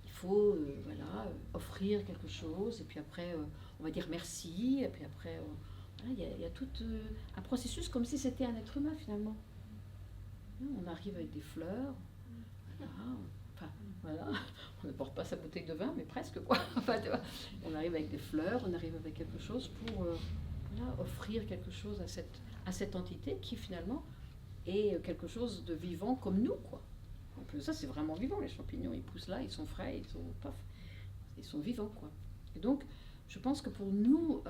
il faut offrir quelque chose, et puis après, on va dire merci, et puis après, il y a tout un processus comme si c'était un être humain, finalement. On arrive avec des fleurs, on ne porte pas sa bouteille de vin, mais presque, quoi. On arrive avec des fleurs, on arrive avec quelque chose pour offrir quelque chose à cette entité qui, finalement, est quelque chose de vivant comme nous, quoi. Donc, ça, c'est vraiment vivant, les champignons. Ils poussent là, ils sont frais, ils sont vivants, quoi. Et donc, je pense que pour nous,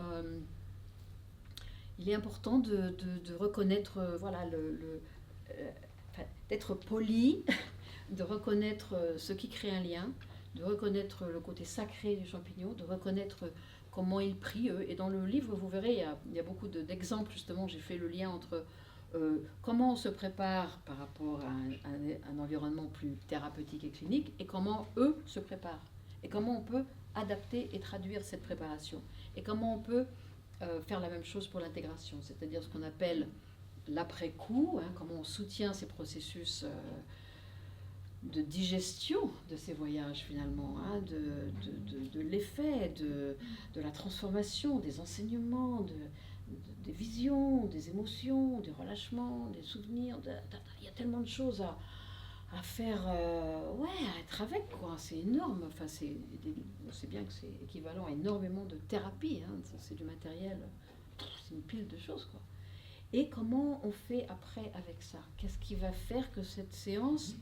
il est important de reconnaître, d'être poli, de reconnaître ce qui crée un lien, de reconnaître le côté sacré du champignon, de reconnaître comment ils prient, eux. Et dans le livre, vous verrez, il y a beaucoup d'exemples, justement. J'ai fait le lien entre comment on se prépare par rapport à un environnement plus thérapeutique et clinique, et comment eux se préparent, et comment on peut adapter et traduire cette préparation, et comment on peut faire la même chose pour l'intégration, c'est-à-dire ce qu'on appelle l'après-coup, comment on soutient ces processus de digestion de ces voyages, finalement, de l'effet, de la transformation, des enseignements, des visions, des émotions, des relâchements, des souvenirs. Il y a tellement de choses à faire, à être avec, quoi. C'est énorme. Enfin, on sait bien que c'est équivalent à énormément de thérapie. C'est du matériel, c'est une pile de choses, quoi. Et comment on fait après avec ça? Qu'est-ce qui va faire que cette séance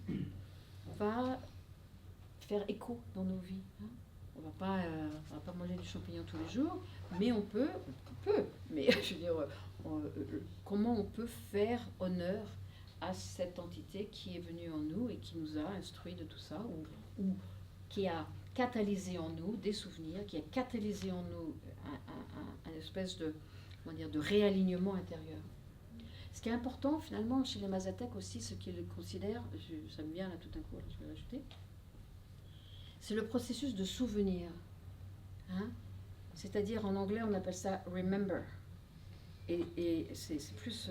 va faire écho dans nos vies? On va pas manger du champignon tous les jours, mais on peut, mais je veux dire, comment on peut faire honneur à cette entité qui est venue en nous et qui nous a instruit de tout ça, ou qui a catalysé en nous des souvenirs, qui a catalysé en nous un espèce de réalignement intérieur. Ce qui est important, finalement, chez les Mazatèques aussi, ce qu'ils considèrent, ça me vient là tout d'un coup, je vais l'ajouter, c'est le processus de souvenir. C'est-à-dire, en anglais, on appelle ça « remember ». Et c'est plus...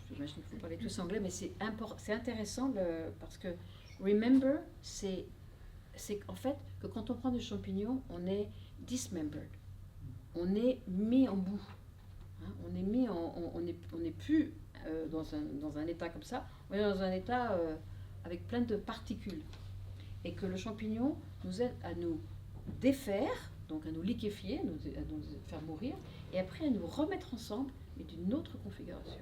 j'imagine qu'il faut parler tous anglais, mais c'est intéressant parce que « remember », c'est en fait que quand on prend des champignons, on est « dismembered ». On est mis en bout. On est mis on n'est plus dans un état comme ça, on est dans un état avec plein de particules. Et que le champignon nous aide à nous défaire, donc à nous liquéfier, à nous faire mourir, et après à nous remettre ensemble, mais d'une autre configuration.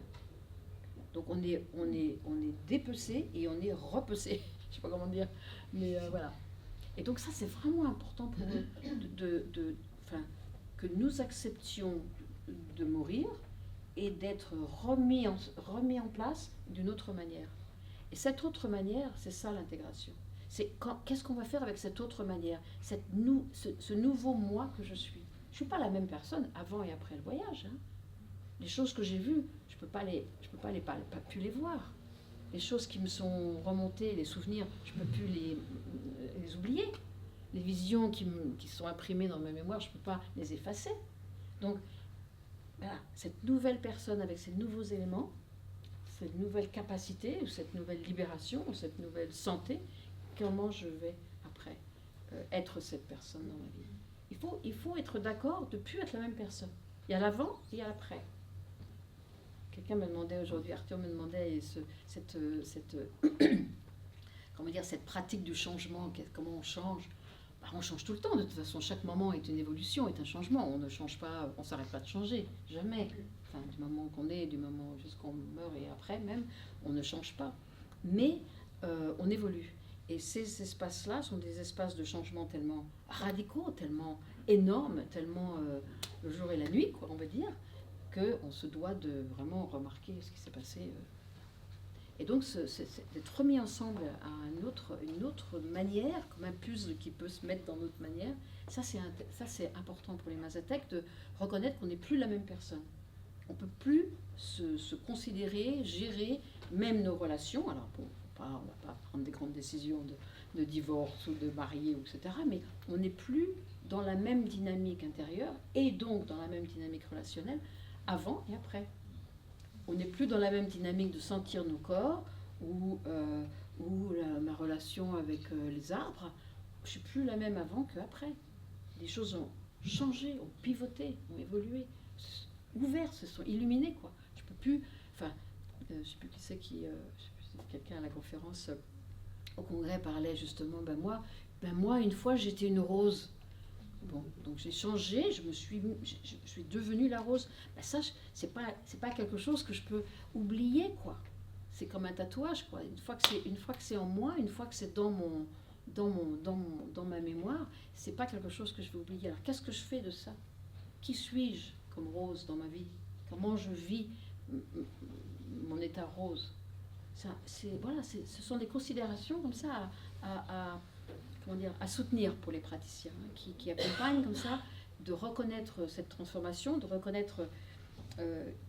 Donc on est dépecé et on est repecé. Je sais pas comment dire, mais voilà. Et donc ça, c'est vraiment important pour nous que nous acceptions de mourir et d'être remis en place d'une autre manière. Et cette autre manière, c'est ça l'intégration. C'est qu'est-ce qu'on va faire avec cette autre manière, ce nouveau moi que je suis. Je ne suis pas la même personne avant et après le voyage. Les choses que j'ai vues, je ne peux pas plus les voir. Les choses qui me sont remontées, les souvenirs, je ne peux plus les oublier. Les visions qui sont imprimées dans ma mémoire, je ne peux pas les effacer. Donc, voilà, cette nouvelle personne avec ces nouveaux éléments, cette nouvelle capacité, ou cette nouvelle libération, ou cette nouvelle santé, comment je vais après être cette personne dans ma vie. Il faut être d'accord de ne plus être la même personne. Il y a l'avant et il y a l'après. Quelqu'un me demandait aujourd'hui, Arthur me demandait cette pratique du changement, comment on change. On change tout le temps, de toute façon, chaque moment est une évolution, est un changement. On ne change pas, on ne s'arrête pas de changer, jamais. Enfin, du moment qu'on est, du moment jusqu'on meurt et après même, on ne change pas. Mais on évolue. Et ces espaces-là sont des espaces de changement tellement radicaux, tellement énormes, tellement le jour et la nuit, quoi, on va dire, qu'on se doit de vraiment remarquer ce qui s'est passé. Et donc, d'être remis ensemble à une autre manière, comme un puzzle qui peut se mettre dans notre manière, ça c'est important pour les Mazatèques, de reconnaître qu'on n'est plus la même personne. On ne peut plus se considérer, gérer même nos relations. Alors, bon, on ne va pas prendre des grandes décisions de divorce ou de marier, etc. Mais on n'est plus dans la même dynamique intérieure et donc dans la même dynamique relationnelle avant et après. On n'est plus dans la même dynamique de sentir nos corps ou ma relation avec les arbres. Je ne suis plus la même avant qu'après. Les choses ont changé, ont pivoté, ont évolué, ouvertes, se sont illuminées, quoi. Je peux plus. Enfin, je ne sais plus qui c'est qui. Je sais plus si quelqu'un à la conférence au congrès parlait justement. Moi, une fois, j'étais une rose. Bon, donc j'ai changé, je suis devenue la rose. Ça, c'est pas quelque chose que je peux oublier, quoi. C'est comme un tatouage, quoi. Une fois que c'est en moi, une fois que c'est dans ma mémoire, c'est pas quelque chose que je vais oublier. Alors qu'est-ce que je fais de ça? Qui suis-je comme rose dans ma vie? Comment je vis mon état rose? Ce sont des considérations comme ça à soutenir pour les praticiens, qui accompagnent comme ça, de reconnaître cette transformation, de reconnaître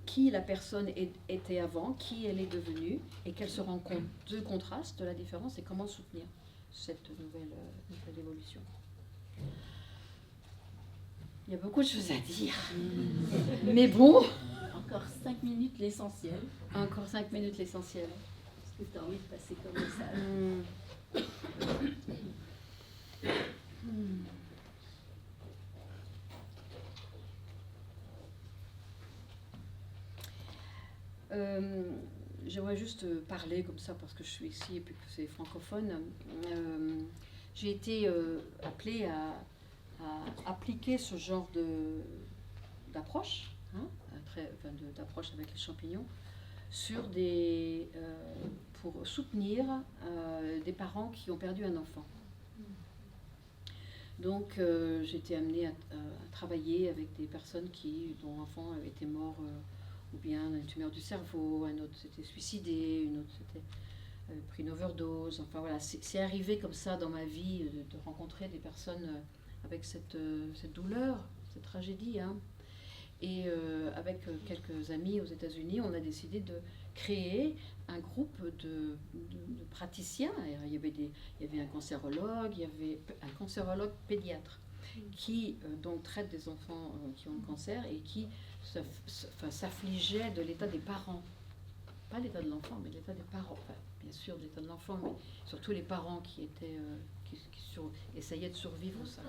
qui la personne était avant, qui elle est devenue, et qu'elle se rend compte du contraste, de la différence, et comment soutenir cette nouvelle évolution. Il y a beaucoup de choses à dire. Mais bon. Encore 5 minutes l'essentiel. Encore 5 minutes l'essentiel. Est-ce que tu as envie de passer comme message? J'aimerais juste parler comme ça parce que je suis ici et puis que c'est francophone. J'ai été appelée à appliquer ce genre d'approche, d'approche avec les champignons, pour soutenir des parents qui ont perdu un enfant. Donc j'ai été amenée à travailler avec des personnes dont l'enfant était mort ou bien une tumeur du cerveau, un autre s'était suicidé, une autre avait pris une overdose. Enfin voilà, c'est arrivé comme ça dans ma vie de rencontrer des personnes avec cette douleur, cette tragédie. Hein. Et avec quelques amis aux États-Unis, on a décidé de créer un groupe de praticiens. Il y avait un cancérologue, il y avait un cancérologue pédiatre qui donc traite des enfants qui ont le cancer et qui s'affligeait de l'état des parents. Pas l'état de l'enfant, mais l'état des parents. Enfin, bien sûr, l'état de l'enfant, mais surtout les parents qui essayaient de survivre ça.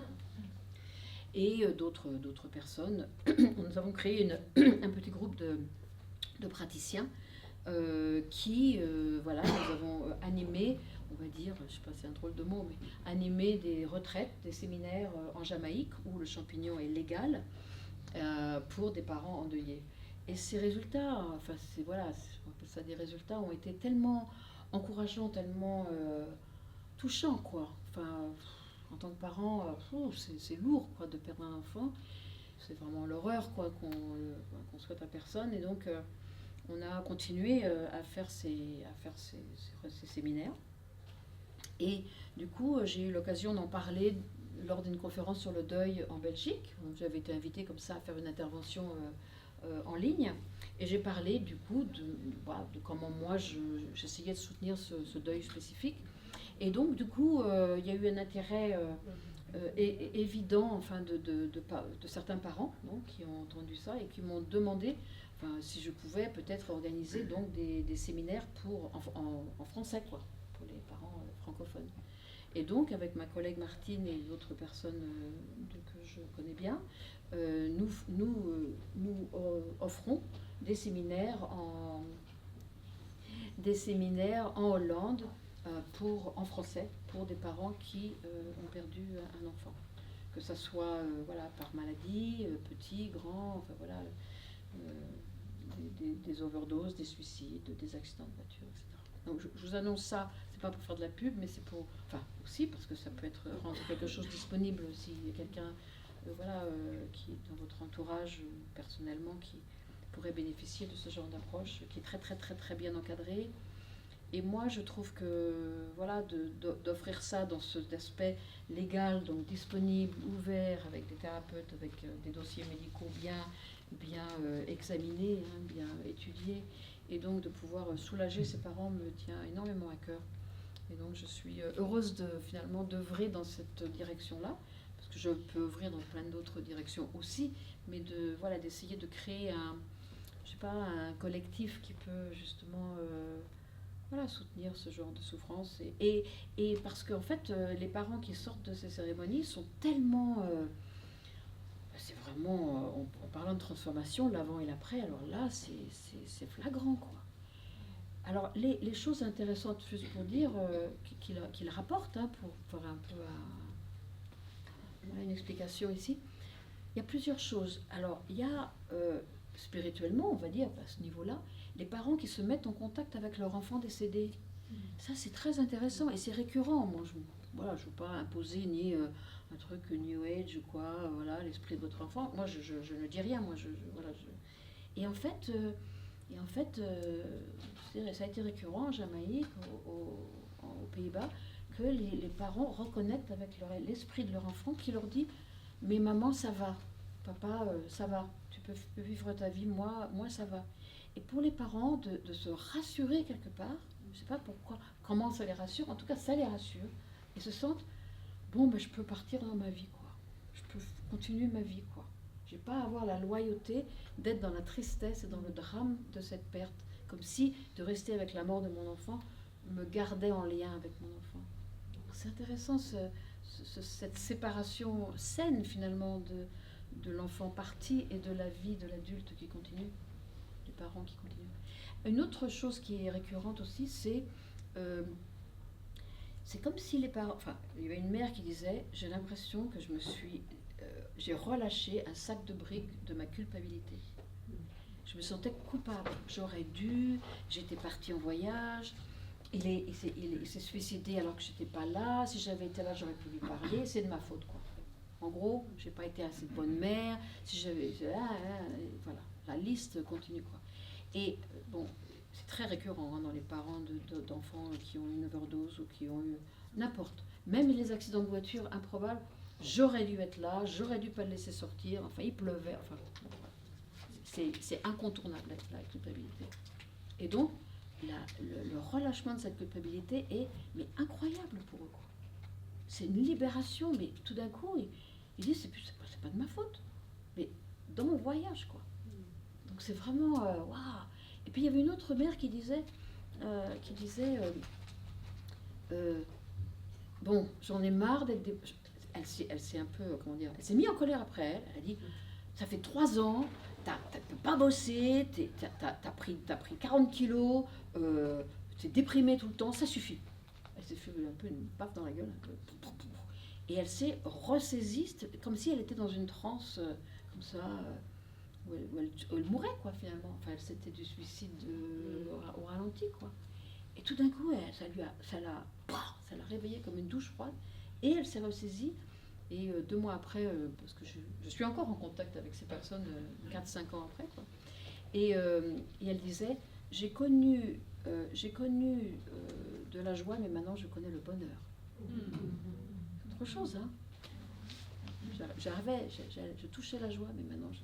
Et d'autres personnes. Nous avons créé un petit groupe de praticiens nous avons animé, on va dire, je ne sais pas si c'est un drôle de mot, mais animé des retraites, des séminaires en Jamaïque où le champignon est légal pour des parents endeuillés. Et ces résultats, on appelle ça des résultats, ont été tellement encourageants, tellement touchants, quoi. Enfin, en tant que parent, c'est lourd, quoi, de perdre un enfant. C'est vraiment l'horreur, quoi, qu'on souhaite à personne. Et donc, on a continué à faire ces séminaires. Et du coup, j'ai eu l'occasion d'en parler lors d'une conférence sur le deuil en Belgique. J'avais été invitée comme ça à faire une intervention en ligne. Et j'ai parlé du coup de comment moi j'essayais de soutenir ce deuil spécifique. Et donc du coup, il y a eu un intérêt évident enfin, de certains parents donc, qui ont entendu ça et qui m'ont demandé si je pouvais peut-être organiser donc, des séminaires en français, quoi, pour les parents francophones. Et donc, avec ma collègue Martine et d'autres personnes que je connais bien, nous offrons des séminaires en Hollande en français pour des parents qui ont perdu un enfant. Que ça soit par maladie, petit, grand, enfin voilà, des overdoses, des suicides, des accidents de voiture, etc. Donc je vous annonce ça, c'est pas pour faire de la pub, mais c'est pour, aussi parce que ça peut rendre quelque chose disponible s'il y a quelqu'un, qui dans votre entourage personnellement qui pourrait bénéficier de ce genre d'approche, qui est très très très très bien encadrée Et moi, je trouve que voilà, d'offrir ça dans cet aspect légal, donc disponible, ouvert, avec des thérapeutes, avec des dossiers médicaux bien examinés, hein, bien étudiés, et donc de pouvoir soulager ses parents me tient énormément à cœur. Et donc je suis heureuse finalement d'œuvrer dans cette direction-là, parce que je peux œuvrer dans plein d'autres directions aussi, mais d'essayer de créer un collectif qui peut justement soutenir ce genre de souffrance. Et parce qu'en fait, les parents qui sortent de ces cérémonies sont tellement... c'est vraiment, en parlant de transformation, l'avant et l'après, alors là, c'est flagrant, quoi. Alors, les choses intéressantes, juste pour dire, qu'il rapporte, hein, pour faire un peu une explication ici, il y a plusieurs choses. Alors, il y a, spirituellement, on va dire, à ce niveau-là, les parents qui se mettent en contact avec leur enfant décédé. Ça, c'est très intéressant et c'est récurrent. Moi, je ne veux pas imposer ni un truc New Age ou quoi, l'esprit de votre enfant. Moi, je ne dis rien. Moi, Et en fait, ça a été récurrent en Jamaïque, aux Pays-Bas, que les parents reconnectent avec l'esprit de leur enfant qui leur dit « Mais maman, ça va. Papa, ça va. Tu peux vivre ta vie. Moi, ça va. » Et pour les parents, de se rassurer quelque part, je ne sais pas pourquoi, comment ça les rassure, en tout cas ça les rassure, et se sentent, je peux partir dans ma vie, quoi. Je peux continuer ma vie, quoi. Je n'ai pas à avoir la loyauté d'être dans la tristesse et dans le drame de cette perte, comme si de rester avec la mort de mon enfant me gardait en lien avec mon enfant. C'est intéressant cette séparation saine finalement de l'enfant parti et de la vie de l'adulte qui continue. Les parents qui continuent. Une autre chose qui est récurrente aussi, c'est comme si les parents... Enfin, il y avait une mère qui disait « J'ai l'impression que j'ai relâché un sac de briques de ma culpabilité. Je me sentais coupable. J'aurais dû, j'étais partie en voyage, il s'est suicidé alors que j'étais pas là, si j'avais été là, j'aurais pu lui parler, c'est de ma faute, quoi. En gros, j'ai pas été assez de bonne mère, si j'avais... voilà. La liste continue, quoi. Et c'est très récurrent dans les parents d'enfants qui ont eu une overdose ou qui ont eu n'importe. Même les accidents de voiture improbables, j'aurais dû être là, j'aurais dû pas le laisser sortir, enfin il pleuvait, enfin c'est incontournable la culpabilité. Et donc le relâchement de cette culpabilité est incroyable pour eux, quoi. C'est une libération, mais tout d'un coup ils disent c'est pas de ma faute, mais dans mon voyage, quoi. Donc c'est vraiment waouh. Et puis il y avait une autre mère qui disait j'en ai marre d'être elle s'est un peu elle s'est mise en colère après elle a dit ça fait 3 ans, t'as pas bossé, t'as pris 40 kilos, t'es déprimée tout le temps, ça suffit. Elle s'est fait un peu une baffe dans la gueule, un peu. Et elle s'est ressaisie comme si elle était dans une transe comme ça. Où elle mourait, quoi, finalement. Enfin, c'était du suicide au ralenti, quoi. Et tout d'un coup, ça l'a réveillée comme une douche froide. Et elle s'est ressaisie. Et 2 mois après, parce que je suis encore en contact avec ces personnes 4-5 ans après, quoi. Et elle disait, j'ai connu de la joie, mais maintenant je connais le bonheur. C'est autre chose, hein. Je touchais la joie, mais maintenant je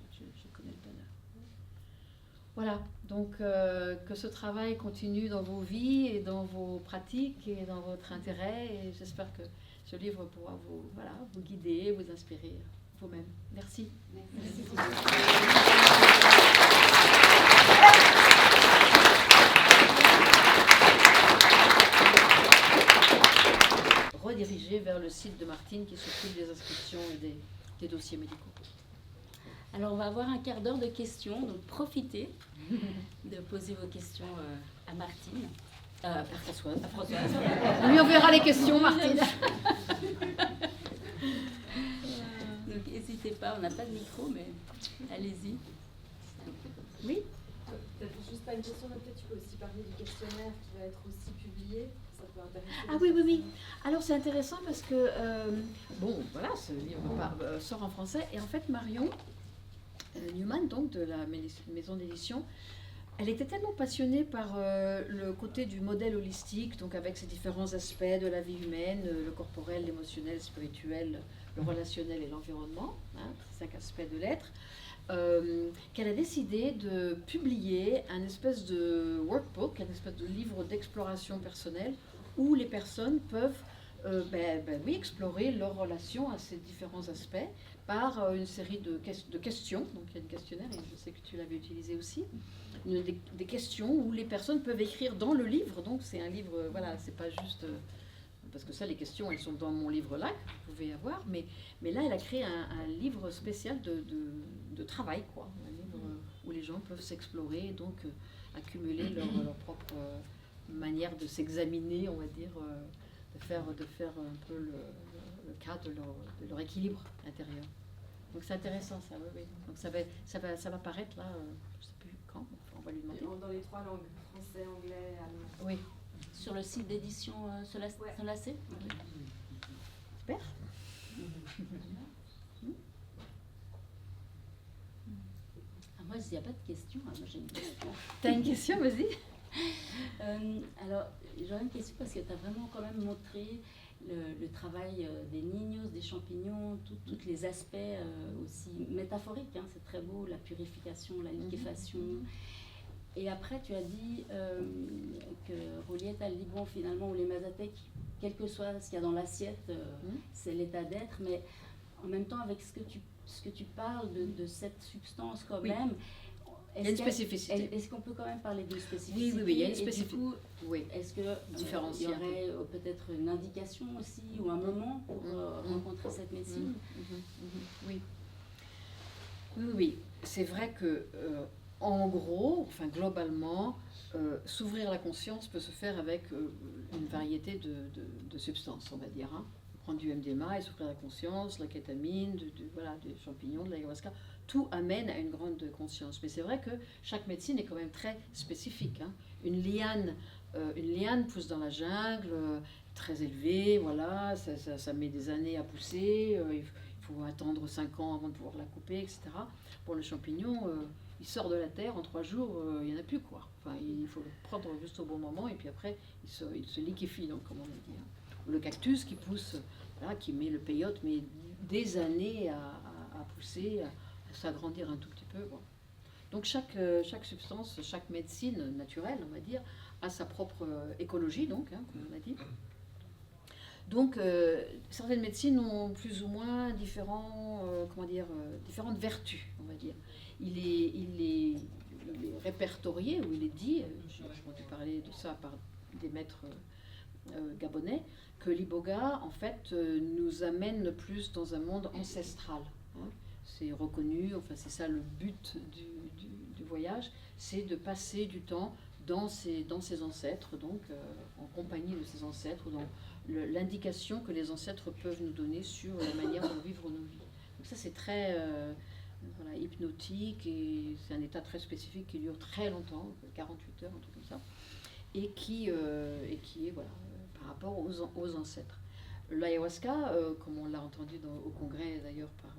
connais le bonheur. Voilà, donc que ce travail continue dans vos vies et dans vos pratiques et dans votre intérêt. Et j'espère que ce livre pourra vous guider, vous inspirer vous-même. Merci. Merci. Rediriger vers le site de Martine qui s'occupe des inscriptions et des dossiers médicaux. Alors on va avoir un quart d'heure de questions, donc profitez de poser vos questions à Martine. À Françoise. On lui enverra les questions, Martine. Donc n'hésitez pas, on n'a pas de micro, mais allez-y. Oui. Peut-être juste pas une question, mais peut-être tu peux aussi parler du questionnaire qui va être aussi publié. Ça peut intéresser. Ah oui. Alors c'est intéressant parce que, ce livre sort en français. Et en fait, Marion Newman, donc de la maison d'édition, Elle était tellement passionnée par le côté du modèle holistique, donc avec ses différents aspects de la vie humaine, le corporel, l'émotionnel, le spirituel, le relationnel et l'environnement, hein, ces 5 aspects de l'être, qu'elle a décidé de publier un espèce de workbook, un espèce de livre d'exploration personnelle, où les personnes peuvent oui, explorer leur relation à ces différents aspects par une série de questions. Donc il y a un questionnaire, et je sais que tu l'avais utilisé aussi. Des questions où les personnes peuvent écrire dans le livre. Donc c'est un livre, voilà, c'est pas juste... parce que ça, les questions, elles sont dans mon livre là, que vous pouvez avoir. Mais là, elle a créé un livre spécial de travail, quoi. Un livre où les gens peuvent s'explorer, donc accumuler leur propre manière de s'examiner, on va dire, de faire un peu le cadre de leur équilibre intérieur. Donc c'est intéressant ça, oui. Donc ça va paraître là, je ne sais plus quand, on va lui demander. Dans les 3 langues, français, anglais, allemand. Oui. Sur le site d'édition Solacé. Super. Moi, il n'y a pas de question. Moi, j'ai une question. T'as une question, vas-y. Alors, j'aurais une question parce que tu as vraiment quand même montré le travail des niños, des champignons, tous les aspects aussi métaphoriques. Hein, c'est très beau, la purification, la liquéfaction. Et après, tu as dit que Juliette a dit, bon, finalement, ou les mazatèques, quel que soit ce qu'il y a dans l'assiette, c'est l'état d'être. Mais en même temps, avec ce que tu parles de cette substance quand même, il y a une spécificité. Est-ce qu'on peut quand même parler de spécificité? Oui, il y a une spécificité. Et du coup, oui. Est-ce qu'il y aurait peut-être une indication aussi ou un moment pour rencontrer cette médecine? Oui. C'est vrai que, en gros, enfin globalement, s'ouvrir la conscience peut se faire avec une variété de substances, on va dire. Hein. Prendre du MDMA et s'ouvrir la conscience, la kétamine, des champignons, de l'ayahuasca. Tout amène à une grande conscience. Mais c'est vrai que chaque médecine est quand même très spécifique. Hein. Une liane pousse dans la jungle, très élevée, voilà, ça met des années à pousser, il faut attendre 5 ans avant de pouvoir la couper, etc. Pour le champignon, il sort de la terre, en 3 jours, il n'y en a plus, quoi. Enfin, il faut le prendre juste au bon moment, et puis après, il se liquéfie, donc, comme on a dit. Hein. Le cactus qui pousse, voilà, qui met le peyote, met des années à pousser, à s'agrandir un tout petit peu. Bon. Donc chaque substance, chaque médecine naturelle, on va dire, a sa propre écologie, donc, hein, comme on a dit. Donc certaines médecines ont plus ou moins différentes vertus, on va dire. Il est répertorié, ou il est dit, j'ai entendu parler de ça par des maîtres gabonais, que l'iboga, en fait, nous amène plus dans un monde ancestral. Hein. C'est reconnu, enfin c'est ça le but du voyage, c'est de passer du temps dans ses ancêtres, donc en compagnie de ses ancêtres, dans l'indication que les ancêtres peuvent nous donner sur la manière de vivre nos vies. Donc ça c'est très hypnotique, et c'est un état très spécifique qui dure très longtemps, 48 heures, un truc comme ça, et qui est par rapport aux ancêtres. L'ayahuasca, comme on l'a entendu au congrès d'ailleurs par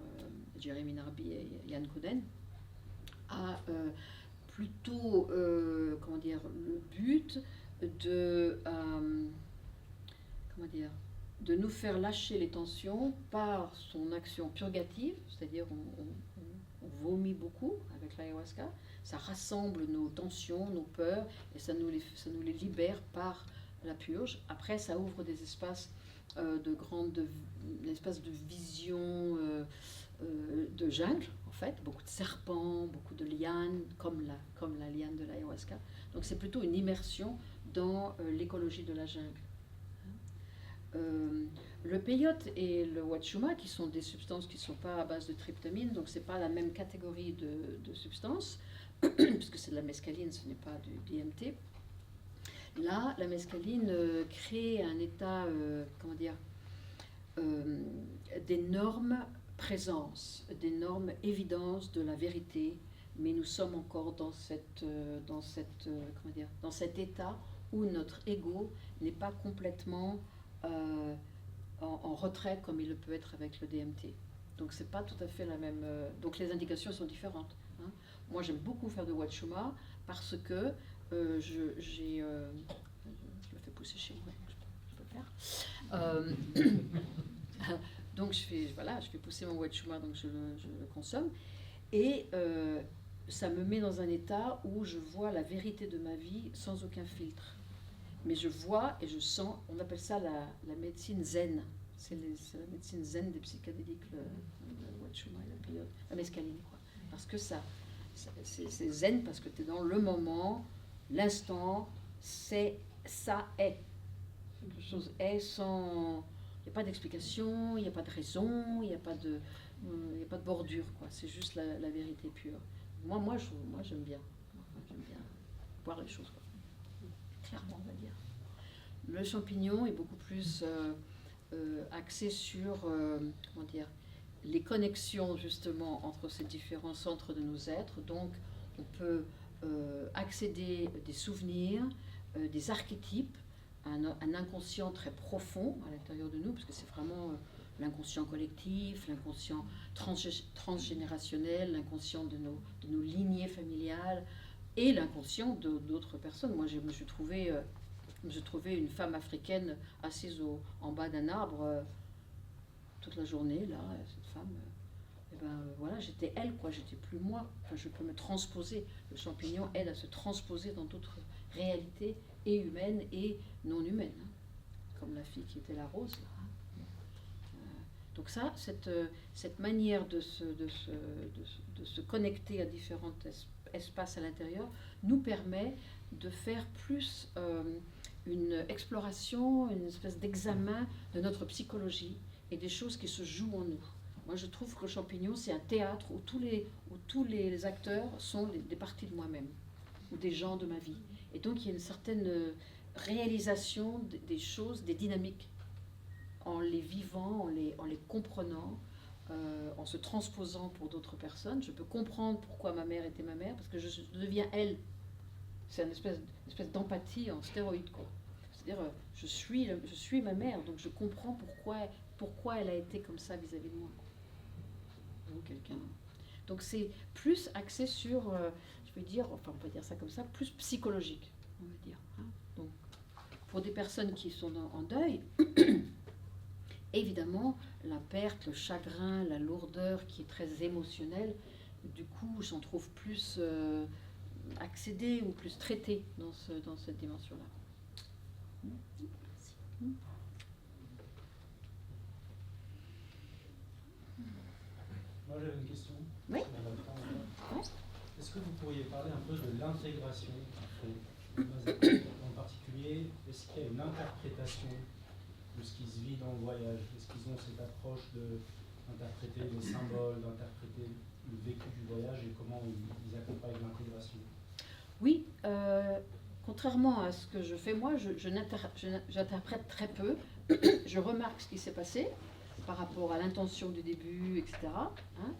Jeremy Narby et Yann Coden, a plutôt le but de nous faire lâcher les tensions par son action purgative, c'est-à-dire on vomit beaucoup avec l'ayahuasca, ça rassemble nos tensions, nos peurs, et ça nous les libère par la purge. Après, ça ouvre des espaces l'espace de vision de jungle, en fait, beaucoup de serpents, beaucoup de lianes, comme la liane de l'ayahuasca. Donc c'est plutôt une immersion dans l'écologie de la jungle. Le peyote et le wachuma, qui sont des substances qui ne sont pas à base de tryptamine, donc c'est pas la même catégorie de substances, puisque c'est de la mescaline, ce n'est pas du DMT. Là, la mescaline crée un état, d'énorme présence, d'énorme évidence de la vérité, mais nous sommes encore dans cet état où notre ego n'est pas complètement en retrait comme il le peut être avec le DMT. Donc c'est pas tout à fait la même. Donc les indications sont différentes. Hein. moi j'aime beaucoup faire de Wachuma parce que je le fais pousser chez moi, donc je peux le faire. Donc je fais pousser mon Wachuma, donc je le consomme. Et ça me met dans un état où je vois la vérité de ma vie sans aucun filtre. Mais je vois et je sens, on appelle ça la médecine zen. C'est la médecine zen des psychédéliques, le Wachuma et la mescaline, quoi. Parce que c'est zen parce que tu es dans le moment, l'instant, ça est. Quelque chose est sans... Il n'y a pas d'explication, il n'y a pas de raison, il n'y a pas de bordure, quoi. C'est juste la vérité pure. Moi j'aime bien. J'aime bien voir les choses, quoi. Clairement, on va dire. Le champignon est beaucoup plus axé sur, comment dire, les connexions justement entre ces différents centres de nos êtres. Donc, on peut accéder des souvenirs, des archétypes, un inconscient très profond à l'intérieur de nous, parce que c'est vraiment l'inconscient collectif, l'inconscient transgénérationnel, l'inconscient de nos lignées familiales et l'inconscient d'autres personnes. Moi, je me suis trouvée une femme africaine assise en bas d'un arbre toute la journée, là, cette femme, voilà, j'étais elle, quoi, j'étais plus moi. Enfin, je peux me transposer. Le champignon aide à se transposer dans d'autres réalités, et humaines et non humaines, hein, comme la fille qui était la rose, là. Donc ça, cette manière de se connecter à différents espaces à l'intérieur nous permet de faire plus une exploration, une espèce d'examen de notre psychologie et des choses qui se jouent en nous. Moi, je trouve que le champignon, c'est un théâtre où tous les acteurs sont des parties de moi-même, ou des gens de ma vie. Et donc, il y a une certaine réalisation des choses, des dynamiques, en les vivant, en les comprenant, en se transposant pour d'autres personnes. Je peux comprendre pourquoi ma mère était ma mère, parce que je deviens elle. C'est une espèce d'empathie en stéroïde, quoi. C'est-à-dire, je suis ma mère, donc je comprends pourquoi elle a été comme ça vis-à-vis de moi. Ou quelqu'un. Donc c'est plus axé sur, je vais dire, enfin on peut dire ça comme ça, plus psychologique, on va dire. Hein. Donc pour des personnes qui sont en deuil, évidemment, la perte, le chagrin, la lourdeur qui est très émotionnelle, du coup, j'en trouve plus accédé ou plus traité dans cette dimension-là. Moi, j'avais une question. Oui. Est-ce que vous pourriez parler un peu de l'intégration en particulier? Est-ce qu'il y a une interprétation de ce qui se vit dans le voyage? Est-ce qu'ils ont cette approche d'interpréter les symboles, d'interpréter le vécu du voyage et comment ils accompagnent l'intégration? Oui, contrairement à ce que je fais moi, j'interprète très peu. Je remarque ce qui s'est passé par rapport à l'intention du début, etc. Hein.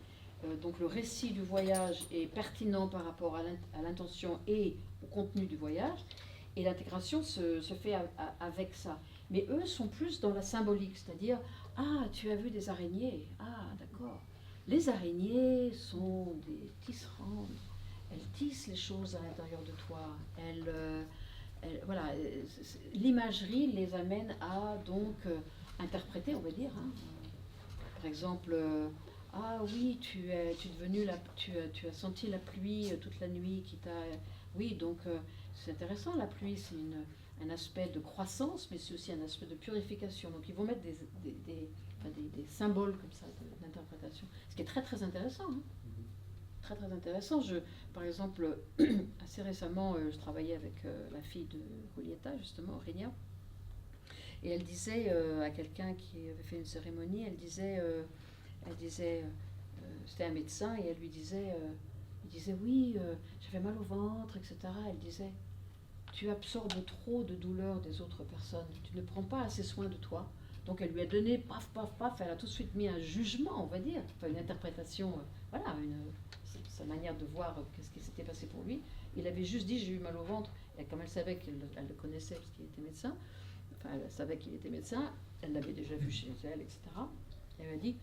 Donc le récit du voyage est pertinent par rapport à l'intention et au contenu du voyage, et l'intégration se fait avec ça. Mais eux sont plus dans la symbolique, c'est-à-dire « Ah, tu as vu des araignées? Ah, d'accord. Les araignées sont des tisserandes. Elles tissent les choses à l'intérieur de toi. Voilà, l'imagerie les amène à donc interpréter, on va dire. Hein. Par exemple, ah oui, tu as senti la pluie toute la nuit qui t'a... Oui, donc c'est intéressant, la pluie, c'est un aspect de croissance, mais c'est aussi un aspect de purification. Donc ils vont mettre des symboles comme ça d'interprétation, ce qui est très très intéressant. Hein. Très très intéressant. Par exemple, assez récemment, je travaillais avec la fille de Julieta, justement, Aurélien, et elle disait à quelqu'un qui avait fait une cérémonie, elle disait, c'était un médecin, et elle lui disait, il disait oui, j'avais mal au ventre, etc. Elle disait, tu absorbes trop de douleurs des autres personnes, tu ne prends pas assez soin de toi. Donc elle lui a donné, paf, paf, paf, elle a tout de suite mis un jugement, on va dire, enfin une interprétation, voilà, sa manière de voir ce qui s'était passé pour lui. Il avait juste dit, j'ai eu mal au ventre, et comme elle savait qu'elle le connaissait parce qu'il était médecin, enfin elle savait qu'il était médecin, elle l'avait déjà vu chez elle, etc. Elle m'a dit,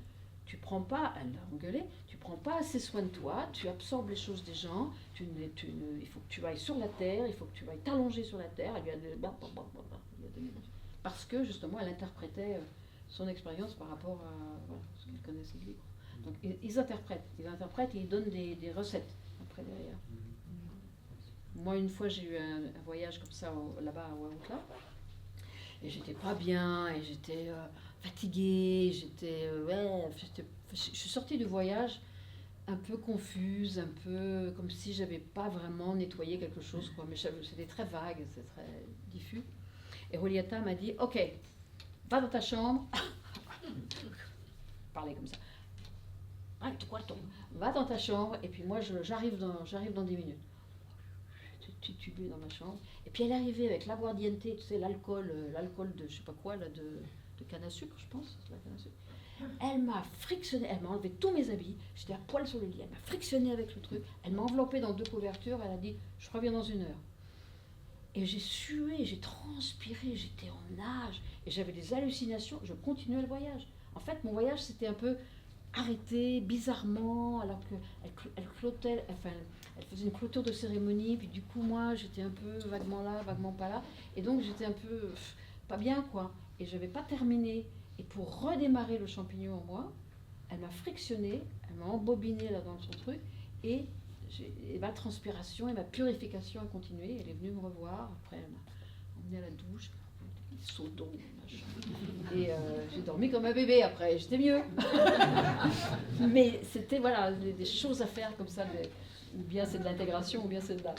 tu prends pas, elle l'a engueulé, tu prends pas assez soin de toi, tu absorbes les choses des gens, il faut que tu ailles sur la terre, il faut que tu ailles t'allonger sur la terre. Elle lui a donné, parce que justement elle interprétait son expérience par rapport à voilà, ce qu'elle connaissait de lui. Donc ils interprètent et ils donnent des recettes après derrière. Moi une fois j'ai eu un voyage comme ça là-bas à Huautla, et j'étais pas bien, et j'étais fatiguée, je suis sortie du voyage un peu confuse, un peu comme si j'avais pas vraiment nettoyé quelque chose, quoi. Mais c'était très vague, c'est très diffus. Et Roliata m'a dit, ok, va dans ta chambre, parler comme ça, va dans ta chambre, et puis moi j'arrive dans 10 minutes. J'étais titubée dans ma chambre, et puis elle est arrivée avec l'aguardiente, tu sais, l'alcool de je sais pas quoi, là, de canne à sucre, je pense, c'est la canne à sucre. Elle m'a frictionné, elle m'a enlevé tous mes habits, j'étais à poil sur le lit, elle m'a frictionné avec le truc, elle m'a enveloppé dans 2 couvertures, elle a dit, je reviens dans 1 heure. Et j'ai sué, j'ai transpiré, j'étais en nage, et j'avais des hallucinations, je continuais le voyage. En fait, mon voyage, c'était un peu arrêté, bizarrement, alors elle faisait une clôture de cérémonie, puis du coup, moi, j'étais un peu vaguement là, vaguement pas là, et donc j'étais un peu pas bien, quoi. Et je n'avais pas terminé. Et pour redémarrer le champignon en moi, elle m'a frictionné, elle m'a embobiné là dans son truc, et ma transpiration et ma purification a continué. Elle est venue me revoir, après elle m'a emmenée à la douche, des seaux d'eau, machin. Et j'ai dormi comme un bébé après, j'étais mieux. Mais c'était voilà, des choses à faire comme ça, ou bien c'est de l'intégration, ou bien c'est de la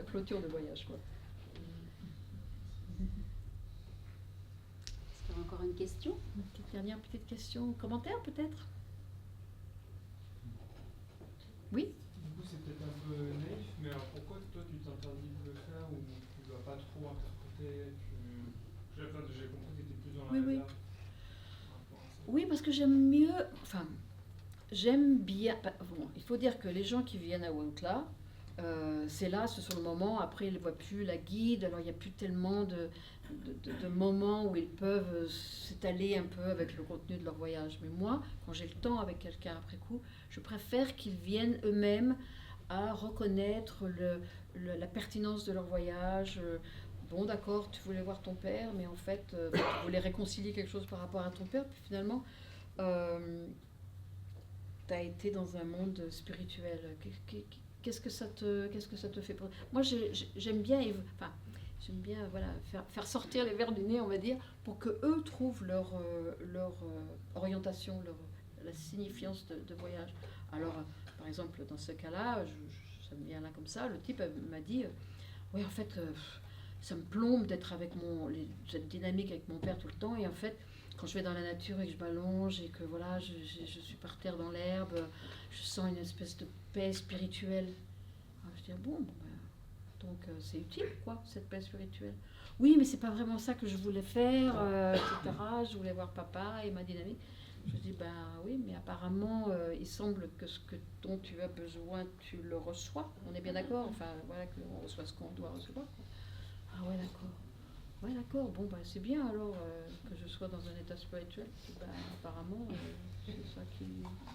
clôture de voyage, quoi. Est-ce qu'il y a encore une question? Une dernière petite question, commentaire peut-être? Oui? Du coup, c'est peut-être un peu naïf, mais alors pourquoi toi tu t'interdis de le faire ou tu ne vas pas trop interpréter j'ai compris que tu étais plus dans la réserve. Oui, parce que j'aime bien. Bon, il faut dire que les gens qui viennent à Huautla, c'est là, ce sont le moment, après ils ne voient plus la guide, alors il n'y a plus tellement de moments où ils peuvent s'étaler un peu avec le contenu de leur voyage. Mais moi, quand j'ai le temps avec quelqu'un après coup, je préfère qu'ils viennent eux-mêmes à reconnaître la pertinence de leur voyage. Bon, d'accord, tu voulais voir ton père, mais en fait, tu voulais réconcilier quelque chose par rapport à ton père, puis finalement, tu as été dans un monde spirituel. Qu'est-ce que ça te fait? Moi, j'aime bien, voilà, faire sortir les vers du nez, on va dire, pour que eux trouvent leur orientation, la signifiance de voyage. Alors, par exemple, dans ce cas-là, ça me vient là comme ça, le type m'a dit, oui, en fait, ça me plombe d'être avec cette dynamique avec mon père tout le temps, et en fait, quand je vais dans la nature et que je m'allonge et que voilà, je suis par terre dans l'herbe, je sens une espèce de paix spirituelle. Alors, je dis, bon, donc c'est utile, quoi, cette paix spirituelle. Oui, mais c'est pas vraiment ça que je voulais faire, etc. Je voulais voir papa et ma dynamique. Je dis, ben oui, mais apparemment, il semble que ce dont tu as besoin, tu le reçois. On est bien d'accord, enfin, voilà, qu'on reçoit ce qu'on doit recevoir, quoi. Ah ouais, d'accord. Ouais, d'accord. Bon, bah, c'est bien alors que je sois dans un état spirituel. Ben, apparemment, c'est ça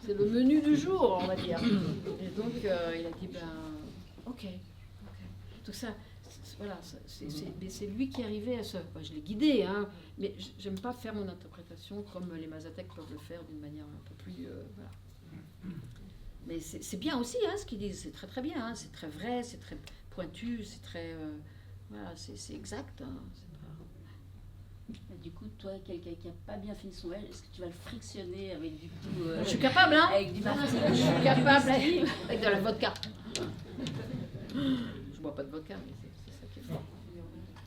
c'est le menu du jour, on va dire. Et donc, il a dit, ben, ok. Donc ça, voilà, c'est lui qui est arrivé à ça. Ben, je l'ai guidé, hein, mais j'aime pas faire mon interprétation comme les Mazatèques peuvent le faire d'une manière un peu plus, voilà. Mais c'est bien aussi, hein, ce qu'ils disent. C'est très très bien. Hein, c'est très vrai, c'est très pointu, c'est très, voilà, c'est exact. Hein, Du coup, toi, quelqu'un qui n'a pas bien fini son voyage, est-ce que tu vas le frictionner avec du coup... je suis capable, hein. Avec du martini. Je suis capable, avec de la vodka. Je bois pas de vodka, mais c'est ça qui est fort.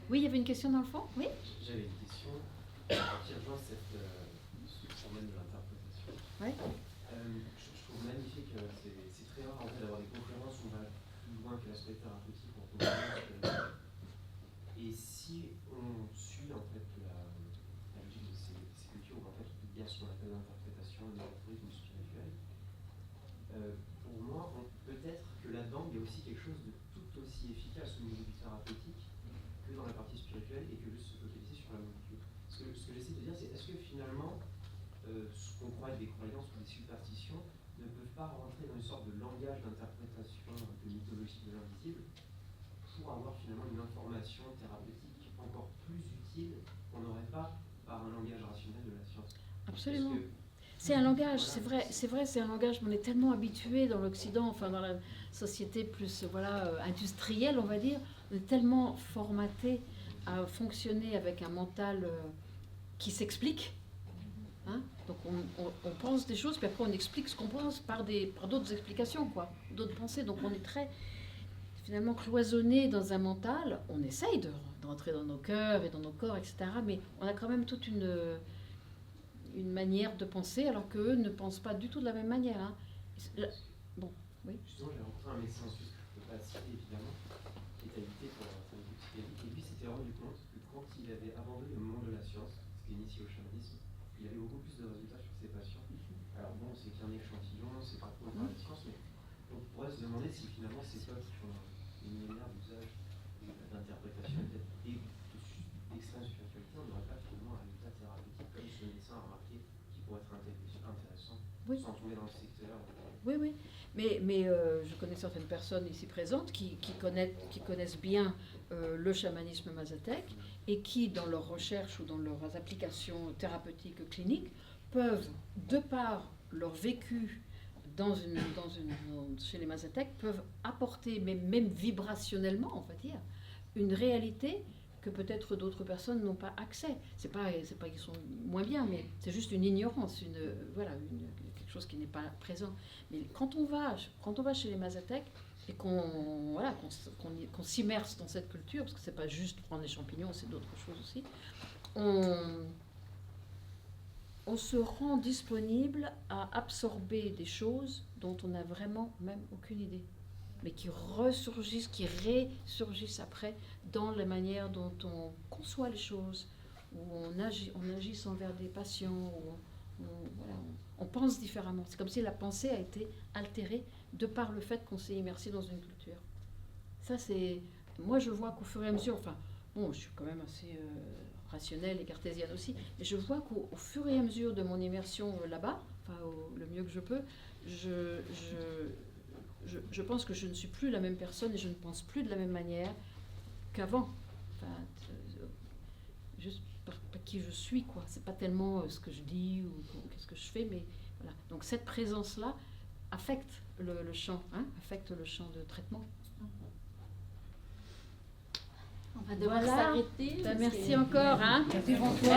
Oui, il y avait une question dans le fond? Oui. J'avais une question qui rejoint ce problème de l'interprétation. Ouais. Je trouve magnifique, c'est très rare en fait, d'avoir des conférences où on va plus loin que l'aspect thérapeutique. Et si on suit en fait la logique de ces cultures où en fait il y a ce qu'on appelle l'interprétation, le métaphorisme spirituel, pour moi, peut-être que là-dedans il y a aussi quelque chose de tout aussi efficace au niveau du thérapeutique que dans la partie spirituelle, et que juste se focaliser sur la molécule. Ce que j'essaie de dire, c'est est-ce que finalement ce qu'on croit être des croyances ou des superstitions ne peuvent pas rentrer dans une sorte de langage d'interprétation de mythologie de l'invisible pour avoir finalement une information thérapeutique encore plus utile qu'on n'aurait pas par un langage rationnel de la science. Absolument. Parce que- C'est un langage, Voilà, c'est vrai, c'est un langage, mais on est tellement habitué dans l'Occident, enfin dans la société plus industrielle, on va dire, on est tellement formaté à fonctionner avec un mental qui s'explique. Hein. Donc on pense des choses, puis après on explique ce qu'on pense par d'autres explications, quoi, d'autres pensées. Donc on est très finalement cloisonné dans un mental. On essaye de rentrer dans nos cœurs et dans nos corps, etc. Mais on a quand même toute une manière de penser, alors qu'eux ne pensent pas du tout de la même manière. Hein. Bon, oui. Justement, j'ai rencontré un médecin suisse que je ne peux pas citer évidemment, qui est habité pour la santé psychiatrique, et lui s'était rendu compte que quand il avait abandonné le monde de la science, ce qui est initié au chamanisme, il avait beaucoup plus de résultats sur ses patients. Alors bon, c'est qu'un échantillon, c'est pas trop par la science, mais on pourrait se demander si finalement ces peuples qui ont une manière d'usage, d'interprétation et d'extrême spiritualité, on n'aurait pas finalement un résultat thérapeutique comme ce médecin a remarqué qui pourrait être intéressant, Oui. sans tomber dans le secteur. Oui, oui. Mais je connais certaines personnes ici présentes qui connaissent bien le chamanisme mazatèque et qui, dans leurs recherches ou dans leurs applications thérapeutiques cliniques, peuvent, de par leur vécu chez les mazatèques, peuvent apporter, même vibrationnellement, on va dire, une réalité que peut-être d'autres personnes n'ont pas accès. C'est pas qu'ils sont moins bien, mais c'est juste une ignorance, quelque chose qui n'est pas présent. Mais quand on va chez les mazatèques et qu'on s'immerse dans cette culture, parce que c'est pas juste prendre les champignons, c'est d'autres choses aussi, on se rend disponible à absorber des choses dont on n'a vraiment même aucune idée, mais qui ressurgissent, qui résurgissent après dans la manière dont on conçoit les choses, où on agit envers des patients, où on pense différemment. C'est comme si la pensée a été altérée de par le fait qu'on s'est immersé dans une culture. Ça, c'est... Moi, je vois qu'au fur et à mesure... Enfin, bon, je suis quand même assez rationnelle et cartésienne aussi, mais je vois qu'au fur et à mesure de mon immersion là-bas, enfin, le mieux que je peux, je pense que je ne suis plus la même personne et je ne pense plus de la même manière qu'avant. Enfin, juste par qui je suis, quoi. C'est pas tellement ce que je dis ou qu'est-ce que je fais, mais voilà. Donc cette présence-là affecte le champ, affecte le champ de traitement. On va devoir Voilà. s'arrêter. Ben, parce merci que- encore. Merci beaucoup.